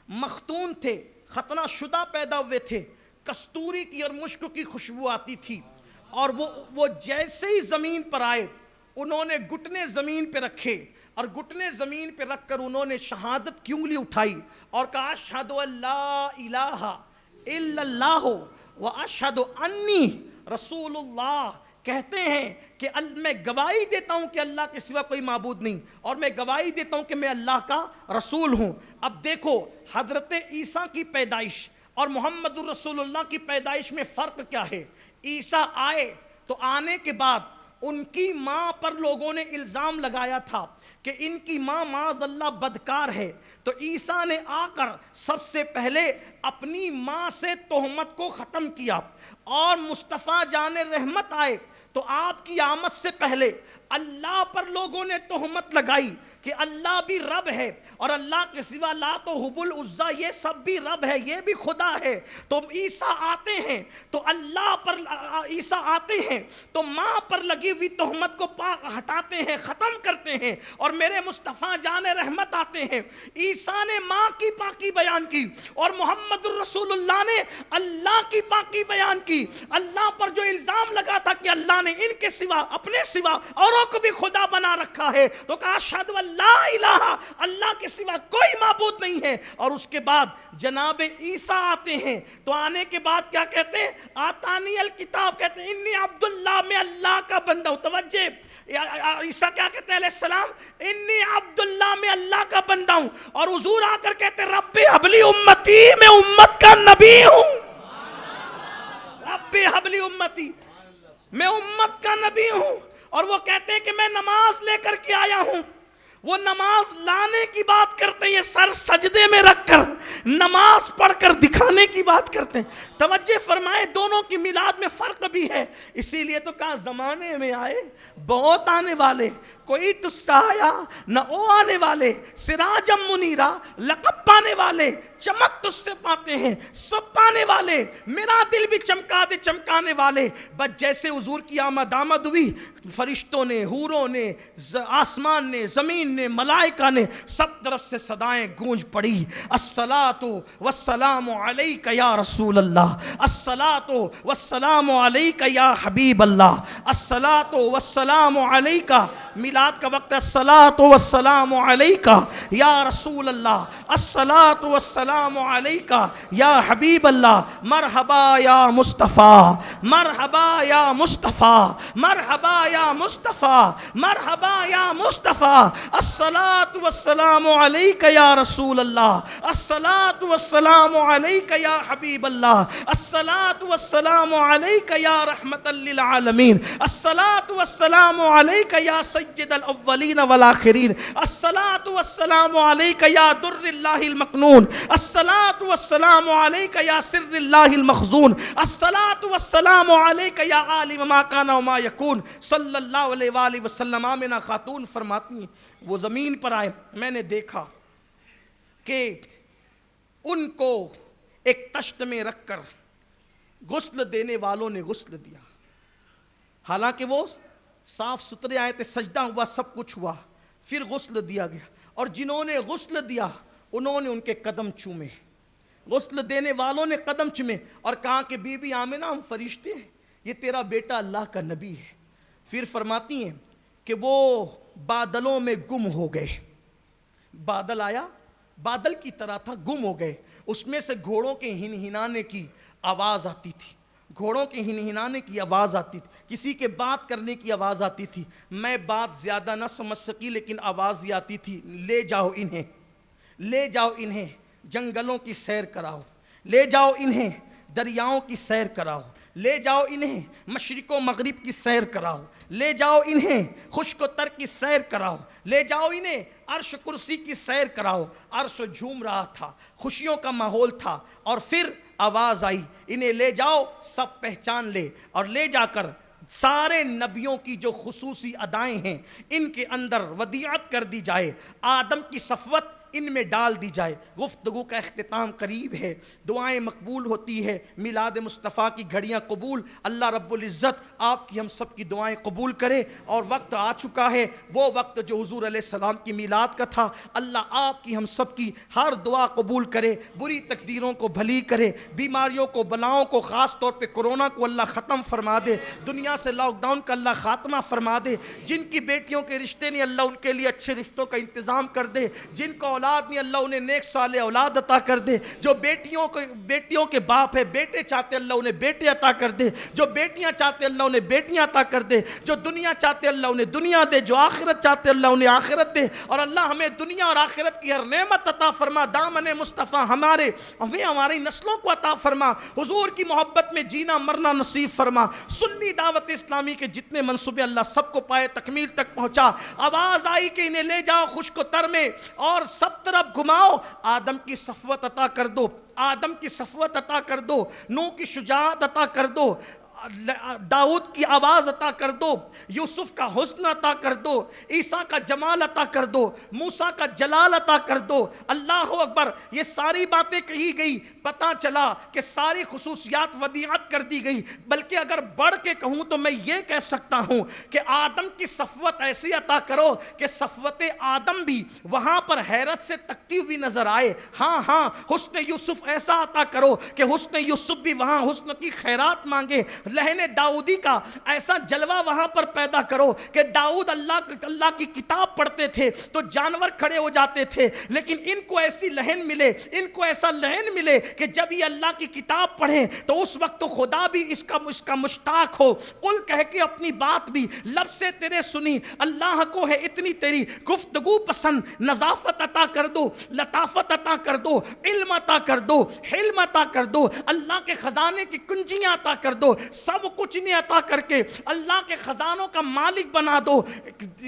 مختون تھے، ختنہ شدہ پیدا ہوئے تھے، کستوری کی اور مشک کی خوشبو آتی تھی، اور وہ جیسے ہی زمین پر آئے انہوں نے گھٹنے زمین پہ رکھے، اور گھٹنے زمین پہ رکھ کر انہوں نے شہادت کی انگلی اٹھائی اور کہا اشہد ان لا الہ الا اللہ و اشہد انی رسول اللہ، کہتے ہیں کہ میں گواہی دیتا ہوں کہ اللہ کے سوا کوئی معبود نہیں، اور میں گواہی دیتا ہوں کہ میں اللہ کا رسول ہوں۔ اب دیکھو حضرت عیسیٰ کی پیدائش اور محمد الرسول اللہ کی پیدائش میں فرق کیا ہے؟ عیسیٰ آئے تو آنے کے بعد ان کی ماں پر لوگوں نے الزام لگایا تھا کہ ان کی ماں معاذ اللہ بدکار ہے، تو عیسیٰ نے آ کر سب سے پہلے اپنی ماں سے تہمت کو ختم کیا، اور مصطفیٰ جان رحمت آئے تو آپ کی آمد سے پہلے اللہ پر لوگوں نے تہمت لگائی کہ اللہ بھی رب ہے، اور اللہ کے سوا لات و حبل عزا یہ سب بھی رب ہے، یہ بھی خدا ہے۔ تو عیسیٰ آتے ہیں تو اللہ پر، عیسیٰ آتے ہیں تو ماں پر لگی ہوئی تہمت کو ہٹاتے ہیں، ختم کرتے ہیں، اور میرے مصطفیٰ جان رحمت آتے ہیں، عیسیٰ نے ماں کی پاکی بیان کی اور محمد الرسول اللہ نے اللہ کی پاکی بیان کی۔ اللہ پر جو الزام لگا تھا کہ اللہ نے ان کے سوا، اپنے سوا اوروں کو بھی خدا بنا رکھا ہے، تو کہا اشہد ان لا الہ، اللہ کے سوا کوئی معبود نہیں ہے۔ اور اس کے بعد جناب عیسیٰ آتے ہیں تو آنے کے بعد کیا کہتے ہیں؟ آتانی الکتاب، کہتے ہیں انی عبداللہ، میں اللہ کا بندہ ہوں۔ توجہ، عیسیٰ کیا کہتے ہیں علیہ السلام؟ انی عبداللہ، میں اللہ کا بندہ ہوں، اور حضور آ کر کہتے ہیں رب حبلی امتی، میں امت کا نبی ہوں، رب حبلی امتی، میں امت کا نبی ہوں۔ اور وہ کہتے ہیں کہ میں نماز لے کر کے آیا ہوں، وہ نماز لانے کی بات کرتے ہیں، یہ سر سجدے میں رکھ کر نماز پڑھ کر دکھانے کی بات کرتے ہیں۔ توجہ فرمائے، دونوں کی میلاد میں فرق بھی ہے، اسی لیے تو کہا زمانے میں آئے بہت آنے والے، کوئی تجھ سے آیا نہ او آنے والے، سراجم منیرہ، لقب پانے والے، چمک تجھ سے پاتے ہیں سب پانے والے، میرا دل بھی چمکا دے چمکانے والے۔ بس جیسے حضور کی آمد ہوئی، فرشتوں نے، حوروں نے، آسمان نے، زمین نے، ملائکہ نے، سب طرف سے صدائیں گونج پڑی، الصلاۃ والسلام علیک یا رسول اللہ، الصلاۃ والسلام علیک یا حبیب اللہ، الصلاۃ والسلام علیک۔ میلاد کا وقت ہے، الصلاۃ والسلام علیکہ یا رسول اللہ، الصلاۃ والسلام علیکہ یا حبیب اللہ، مرحبا یا مصطفیٰ، مرحبا یا مصطفیٰ، مرحبا یا مصطفیٰ، مرحبا یا مصطفیٰ، الصلاۃ والسلام علیکہ یا رسول اللہ، الصلاۃ والسلام علیکہ یا حبیب اللہ، الصلاۃ والسلام علیکہ یا رحمت للعالمین، الصلاۃ والسلام علیکہ یا سید الاولین والآخرین، الصلاۃ والسلام علیکہ یا در اللہ المکنون، الصلاۃ والسلام علیکہ یا سر اللہ المخزون، الصلاۃ والسلام علیکہ یا عالم ما کان و ما یکون، صلی اللہ علیہ وآلہ وسلم۔ آمنہ خاتون فرماتی ہیں وہ زمین پر آئے، میں نے دیکھا کہ ان کو ایک تشت میں رکھ کر غسل دینے والوں نے غسل دیا، حالانکہ وہ صاف ستھرے آئے تھے، سجدہ ہوا، سب کچھ ہوا، پھر غسل دیا گیا، اور جنہوں نے غسل دیا انہوں نے ان کے قدم چومے، غسل دینے والوں نے قدم چومے اور کہا کہ بی بی آمنہ ہم فرشتے ہیں، یہ تیرا بیٹا اللہ کا نبی ہے۔ پھر فرماتی ہیں کہ وہ بادلوں میں گم ہو گئے، بادل آیا، بادل کی طرح تھا، گم ہو گئے، اس میں سے گھوڑوں کے ہنہنانے کی آواز آتی تھی، گھوڑوں کے ہنہنانے کی آواز آتی تھی، کسی کے بات کرنے کی آواز آتی تھی، میں بات زیادہ نہ سمجھ سکی لیکن آواز یہ آتی تھی، لے جاؤ انہیں، لے جاؤ انہیں جنگلوں کی سیر کراؤ، لے جاؤ انہیں دریاؤں کی سیر کراؤ، لے جاؤ انہیں مشرق و مغرب کی سیر کراؤ، لے جاؤ انہیں خشک و تر کی سیر کراؤ، لے جاؤ انہیں عرش کرسی کی سیر کراؤ۔ عرش جھوم رہا تھا، خوشیوں کا ماحول تھا، اور پھر آواز آئی انہیں لے جاؤ، سب پہچان لے، اور لے جا کر سارے نبیوں کی جو خصوصی ادائیں ہیں ان کے اندر ودیعت کر دی جائے، آدم کی صفوت ان میں ڈال دی جائے۔ گفتگو کا اختتام قریب ہے، دعائیں مقبول ہوتی ہے، میلاد مصطفیٰ کی گھڑیاں قبول، اللہ رب العزت آپ کی ہم سب کی دعائیں قبول کرے، اور وقت آ چکا ہے وہ وقت جو حضور علیہ السلام کی میلاد کا تھا، اللہ آپ کی ہم سب کی ہر دعا قبول کرے، بری تقدیروں کو بھلی کرے، بیماریوں کو بلاؤں کو خاص طور پہ کورونا کو اللہ ختم فرما دے، دنیا سے لاک ڈاؤن کا اللہ خاتمہ فرما دے، جن کی بیٹیوں کے رشتے نہیں اللہ ان کے لیے اچھے رشتوں کا انتظام کر دے، جن کو اولاد نہیں اللہ انہیں نیک صالح اولاد عطا کر دے، جو بیٹیوں کے باپ ہے، بیٹے چاہتے اللہ انہیں بیٹے عطا کر دے، جو بیٹیاں چاہتے اللہ انہیں بیٹیاں عطا کر دے، جو دنیا چاہتے اللہ انہیں دنیا دے، جو آخرت چاہتے اللہ انہیں آخرت دے، اور اللہ ہمیں دنیا اور آخرت کی ہر نعمت عطا فرما، دامن مصطفیٰ ہمیں ہماری نسلوں کو عطا فرما، حضور کی محبت میں جینا مرنا نصیب فرما، سنی دعوت اسلامی کے جتنے منصوبے اللہ سب کو پائے تکمیل تک پہنچا۔ آواز آئی کہ انہیں لے جاؤ خشک و تر میں اور سب طرف گھماؤ، آدم کی صفوت عطا کر دو، آدم کی صفوت عطا کر دو، نوح کی شجاعت عطا کر دو، داؤد کی آواز عطا کر دو، یوسف کا حسن عطا کر دو، عیسیٰ کا جمال عطا کر دو، موسیٰ کا جلال عطا کر دو۔ اللہ اکبر، یہ ساری باتیں کہی گئی، پتہ چلا کہ ساری خصوصیات ودیعت کر دی گئی، بلکہ اگر بڑھ کے کہوں تو میں یہ کہہ سکتا ہوں کہ آدم کی صفوت ایسی عطا کرو کہ صفوت آدم بھی وہاں پر حیرت سے تکتی ہوئی نظر آئے، ہاں حسن یوسف ایسا عطا کرو کہ حسن یوسف بھی وہاں حسن کی خیرات مانگے، لہن داؤدی کا ایسا جلوہ وہاں پر پیدا کرو کہ داؤد اللہ کی کتاب پڑھتے تھے تو جانور کھڑے ہو جاتے تھے، لیکن ان کو ایسی لہن ملے، ان کو ایسا لہن ملے کہ جب یہ اللہ کی کتاب پڑھیں تو اس وقت تو خدا بھی اس کا مشتاق ہو، قل کہہ کے اپنی بات بھی لب سے تیرے سنی، اللہ کو ہے اتنی تیری گفتگو پسند، نظافت عطا کر دو، لطافت عطا کر دو، علم عطا کر دو، حلم عطا کر دو، اللہ کے خزانے کی کنجیاں عطا کر دو، سب کچھ نہیں عطا کر کے اللہ کے خزانوں کا مالک بنا دو۔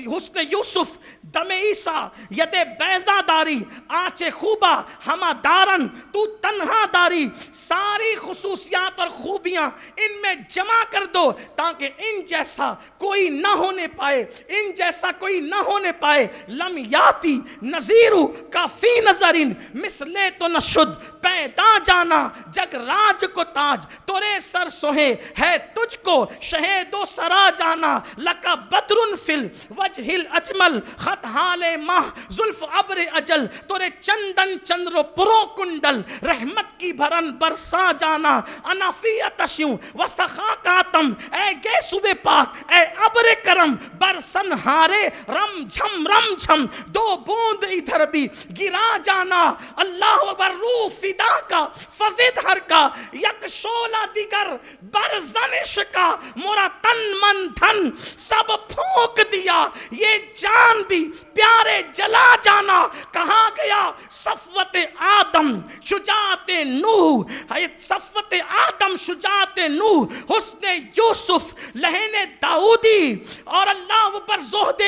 حسن یوسف، دم عیسیٰ، ید بیضا داری، آنچ خوبہ ہما دارن، تو تنہا داری، ساری خصوصیات اور خوبیاں ان میں جمع کر دو تاکہ ان جیسا کوئی نہ ہونے پائے، ان جیسا کوئی نہ ہونے پائے۔ لم یاتی نظیرو کا فی نظرین مثلے تو نشد، پیدا جانا جگ راج کو تاج، تورے سر سوہے ہے تجھ کو شہید و سرا جانا، لکا بدرن فل وجہ الاجمل خط صورت حال ماہ زلف ابر اجل تورے چندن چندر پرو کنڈل رحمت کی بھرن برسا جانا انافیتشیوں و سخاکاتم اے گے صبح پاک اے ابر کرم برسن ہارے رم جھم دو بوند ادھر بھی گرا جانا اللہ اکبر روح فدا کا فزد ہر کا یک شولہ دیگر برزنش کا مورا تن من دھن سب پھونک دیا یہ جان بھی پیارے جلا جانا کہاں گیا صفوت آدم شجاعت نوح صفوت آدم شجاعت نوح حسن یوسف لہن داؤدی اور اللہ پر زہد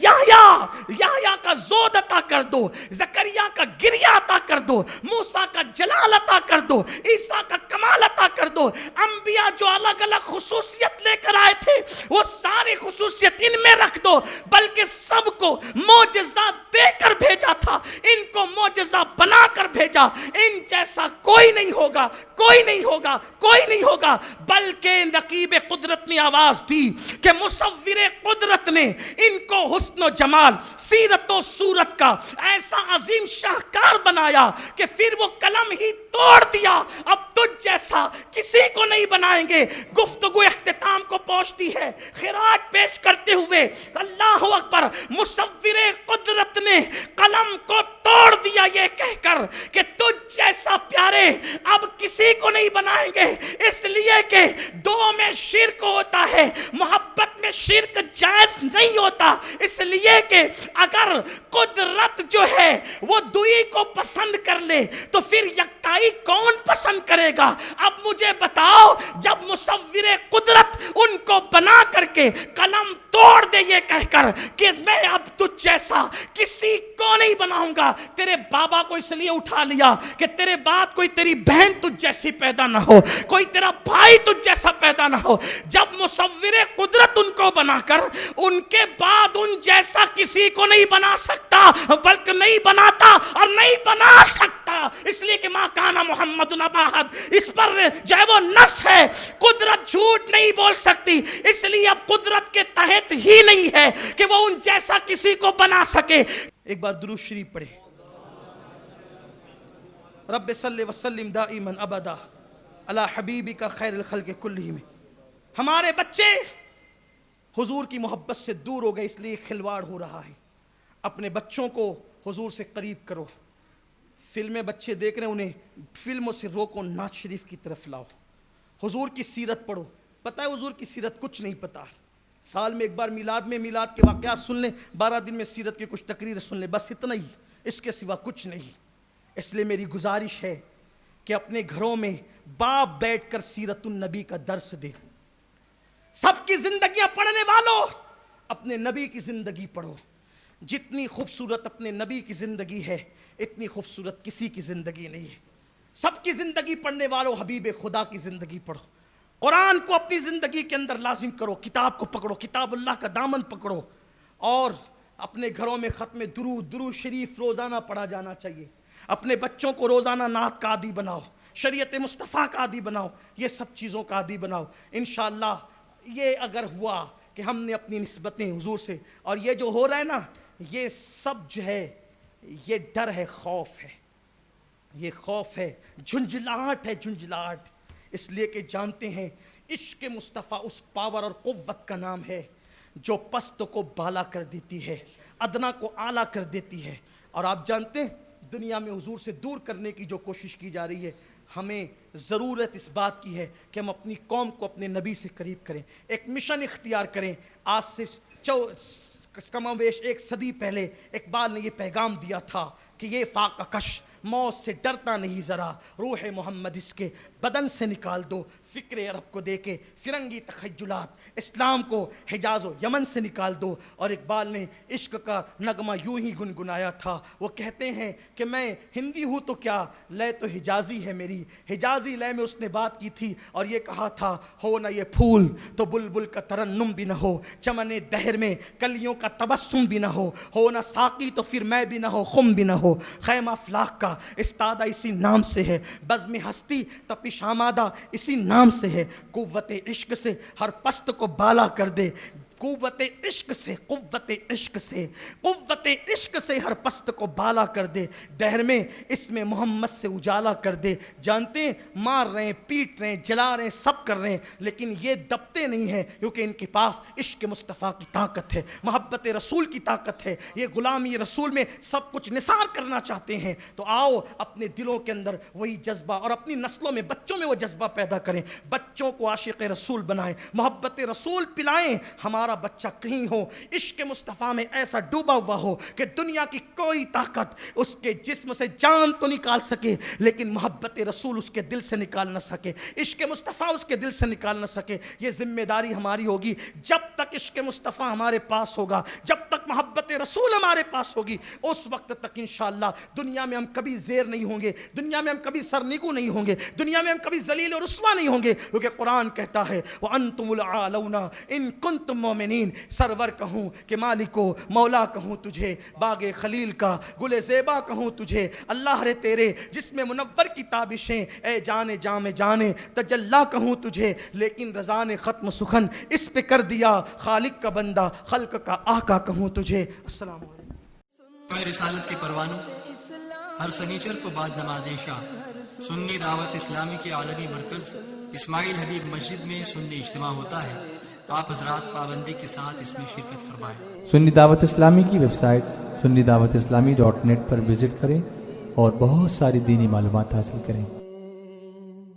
یحییٰ کا زہد عطا کر دو زکریا کا گریہ عطا کر دو موسیٰ کا جلال عطا کر دو عیسیٰ کا کمال عطا کر دو انبیاء جو الگ الگ خصوصیت لے کر آئے تھے وہ ساری خصوصیت ان میں رکھ دو بلکہ سب کو معجزہ دے کر بھیجا تھا ان کو معجزہ بنا کر بھیجا ان جیسا کوئی نہیں ہوگا کوئی نہیں ہوگا کوئی نہیں ہوگا بلکہ رقیب قدرت نے آواز دی کہ مصور قدرت نے ان کو حسن و جمال سیرت و صورت کا ایسا عظیم شاہکار بنایا کہ پھر وہ قلم ہی توڑ دیا اب تجھ جیسا کسی کو نہیں بنائیں گے گفتگو اختتام کو پہنچتی ہے خراج پیش کرتے ہوئے اللہ اکبر مصور قدرت نے قلم کو توڑ دیا یہ کہہ کر کہ تجھ جیسا پیارے اب کسی کو نہیں بنائیں گے اس لیے کہ دو میں شرک ہوتا ہے محبت میں شرک جائز نہیں ہوتا اس لیے کہ اگر قدرت جو ہے وہ دوئی کو پسند کر لے تو پھر یکتائی کون پسند کرے گا اب مجھے بتاؤ جب مصور قدرت ان کو بنا کر کے قلم توڑ دے یہ کہہ کر کہ میں اب تجھ جیسا کسی کو نہیں بناؤں گا تیرے بابا کو اس لیے اٹھا لیا کہ تیرے بعد کوئی تیری بہن تجھ جیسی پیدا نہ ہو کوئی تیرا بھائی تجھ جیسا پیدا نہ ہو جب مصور قدرت ان کو بنا کر ان کے بعد ان جیسا کسی کو نہیں بنا سکتا بلکہ نہیں بناتا اور نہیں بنا سکتا اس لیے کہ ما کانا محمد ابا احد اس پر جو ہے وہ نص ہے قدرت جھوٹ نہیں بول سکتی اس لیے اب قدرت کے تحت ہی نہیں ہے کہ وہ ان جیسا کسی کو بنا سکے ایک بار درود شریف پڑھے رب صلی وسلم دائما ابدا علی حبیبک خیر الخلق کلہم ہمارے بچے حضور کی محبت سے دور ہو گئے اس لیے کھلواڑ ہو رہا ہے اپنے بچوں کو حضور سے قریب کرو فلمیں بچے دیکھ رہے ہیں انہیں فلموں سے روکو نعت شریف کی طرف لاؤ حضور کی سیرت پڑھو پتہ ہے حضور کی سیرت کچھ نہیں پتہ سال میں ایک بار میلاد کے واقعات سن لیں 12 دن میں سیرت کی کچھ تقریر سن لیں بس اتنا ہی اس کے سوا کچھ نہیں اس لیے میری گزارش ہے کہ اپنے گھروں میں باپ بیٹھ کر سیرت النبی کا درس دے سب کی زندگیاں پڑھنے والوں اپنے نبی کی زندگی پڑھو جتنی خوبصورت اپنے نبی کی زندگی ہے اتنی خوبصورت کسی کی زندگی نہیں ہے سب کی زندگی پڑھنے والوں حبیب خدا کی زندگی پڑھو قرآن کو اپنی زندگی کے اندر لازم کرو کتاب کو پکڑو کتاب اللہ کا دامن پکڑو اور اپنے گھروں میں ختم درود شریف روزانہ پڑھا جانا چاہیے اپنے بچوں کو روزانہ نعت کا عادی بناؤ شریعت مصطفیٰ کا عادی بناؤ یہ سب چیزوں کا عادی بناؤ انشاءاللہ یہ اگر ہوا کہ ہم نے اپنی نسبتیں حضور سے اور یہ جو ہو رہا ہے نا یہ سب جو ہے یہ ڈر ہے خوف ہے یہ خوف ہے جھنجھلاہٹ ہے جھنجھلاہٹ اس لیے کہ جانتے ہیں عشق مصطفیٰ اس پاور اور قوت کا نام ہے جو پست کو بالا کر دیتی ہے ادنا کو اعلیٰ کر دیتی ہے اور آپ جانتے ہیں دنیا میں حضور سے دور کرنے کی جو کوشش کی جا رہی ہے ہمیں ضرورت اس بات کی ہے کہ ہم اپنی قوم کو اپنے نبی سے قریب کریں ایک مشن اختیار کریں آج سے کم و بیش 1 صدی پہلے اقبال نے یہ پیغام دیا تھا کہ یہ فاقہ کش موت سے ڈرتا نہیں ذرا روح محمد اس کے بدن سے نکال دو فکر عرب کو دے کے فرنگی تخیلات اسلام کو حجاز و یمن سے نکال دو اور اقبال نے عشق کا نغمہ یوں ہی گنگنایا تھا وہ کہتے ہیں کہ میں ہندی ہوں تو کیا لے تو حجازی ہے میری حجازی لے میں اس نے بات کی تھی اور یہ کہا تھا ہو نہ یہ پھول تو بلبل کا ترنم بھی نہ ہو چمن دہر میں کلیوں کا تبسم بھی نہ ہو نہ ساقی تو پھر میں بھی نہ ہو خم بھی نہ ہو خیمہ افلاق کا استادہ اسی نام سے ہے بزم ہستی تپش آمادہ اسی نام سے ہے قوت عشق سے ہر پست کو بالا کر دے قوت عشق سے قوت عشق سے قوت عشق سے ہر پست کو بالا کر دے، دہر میں اس میں محمد سے اجالا کر دے۔ جانتے ہیں مار رہے ہیں، پیٹ رہے ہیں، جلا رہے ہیں، سب کر رہے ہیں، لیکن یہ دبتے نہیں ہیں کیونکہ ان کے پاس عشق مصطفیٰ کی طاقت ہے، محبت رسول کی طاقت ہے، یہ غلامی رسول میں سب کچھ نثار کرنا چاہتے ہیں۔ تو آؤ اپنے دلوں کے اندر وہی جذبہ اور اپنی نسلوں میں، بچوں میں وہ جذبہ پیدا کریں، بچوں کو عاشق رسول بنائیں، محبت رسول پلائیں۔ ہمارا بچہ کہیں ہو عشق مصطفیٰ میں ایسا ڈوبا ہوا ہو کہ دنیا کی کوئی طاقت اس کے جسم سے جان تو نکال سکے لیکن محبت رسول اس کے دل سے نکال نہ سکے، عشق مصطفیٰ اس کے دل سے نکال نہ سکے۔ یہ ذمہ داری ہماری ہوگی، جب تک عشق مصطفیٰ ہمارے پاس ہوگا، جب تک محبت رسول ہمارے پاس ہوگی، اس وقت تک انشاءاللہ دنیا میں ہم کبھی زیر نہیں ہوں گے، دنیا میں ہم کبھی سرنگو نہیں ہوں گے، دنیا میں ہم کبھی ذلیل و رسوا نہیں ہوں گے، کیونکہ قرآن کہتا ہے وَأَنْتُمُ الْعَالَوْنَ إِن كُنْتُم مُؤْمِنِينَ۔ سرور کہوں کہ مالکو، مولا کہوں تجھے، باغ خلیل کا گل زیبا کہوں تجھے، اللہ رے تیرے جس میں منور کی تابشیں، اے جانے جام جانے تجلا کہوں تجھے، لیکن رضا نے ختم سخن اس پہ کر دیا، خالق کا بندہ خلق کا آقا کہوں تجھے۔ السلام علیکم۔ اے رسالت کے پروانوں، ہر سنیچر کو بعد نماز عشاء سنی دعوت اسلامی کے عالمی مرکز اسماعیل حبیب مسجد میں سنی اجتماع ہوتا ہے، آپ حضرات پابندی کے ساتھ اس میں شرکت فرمائیں۔ سنی دعوت اسلامی کی ویب سائٹ sunnidawatisllami.net پر وزٹ کریں اور بہت ساری دینی معلومات حاصل کریں۔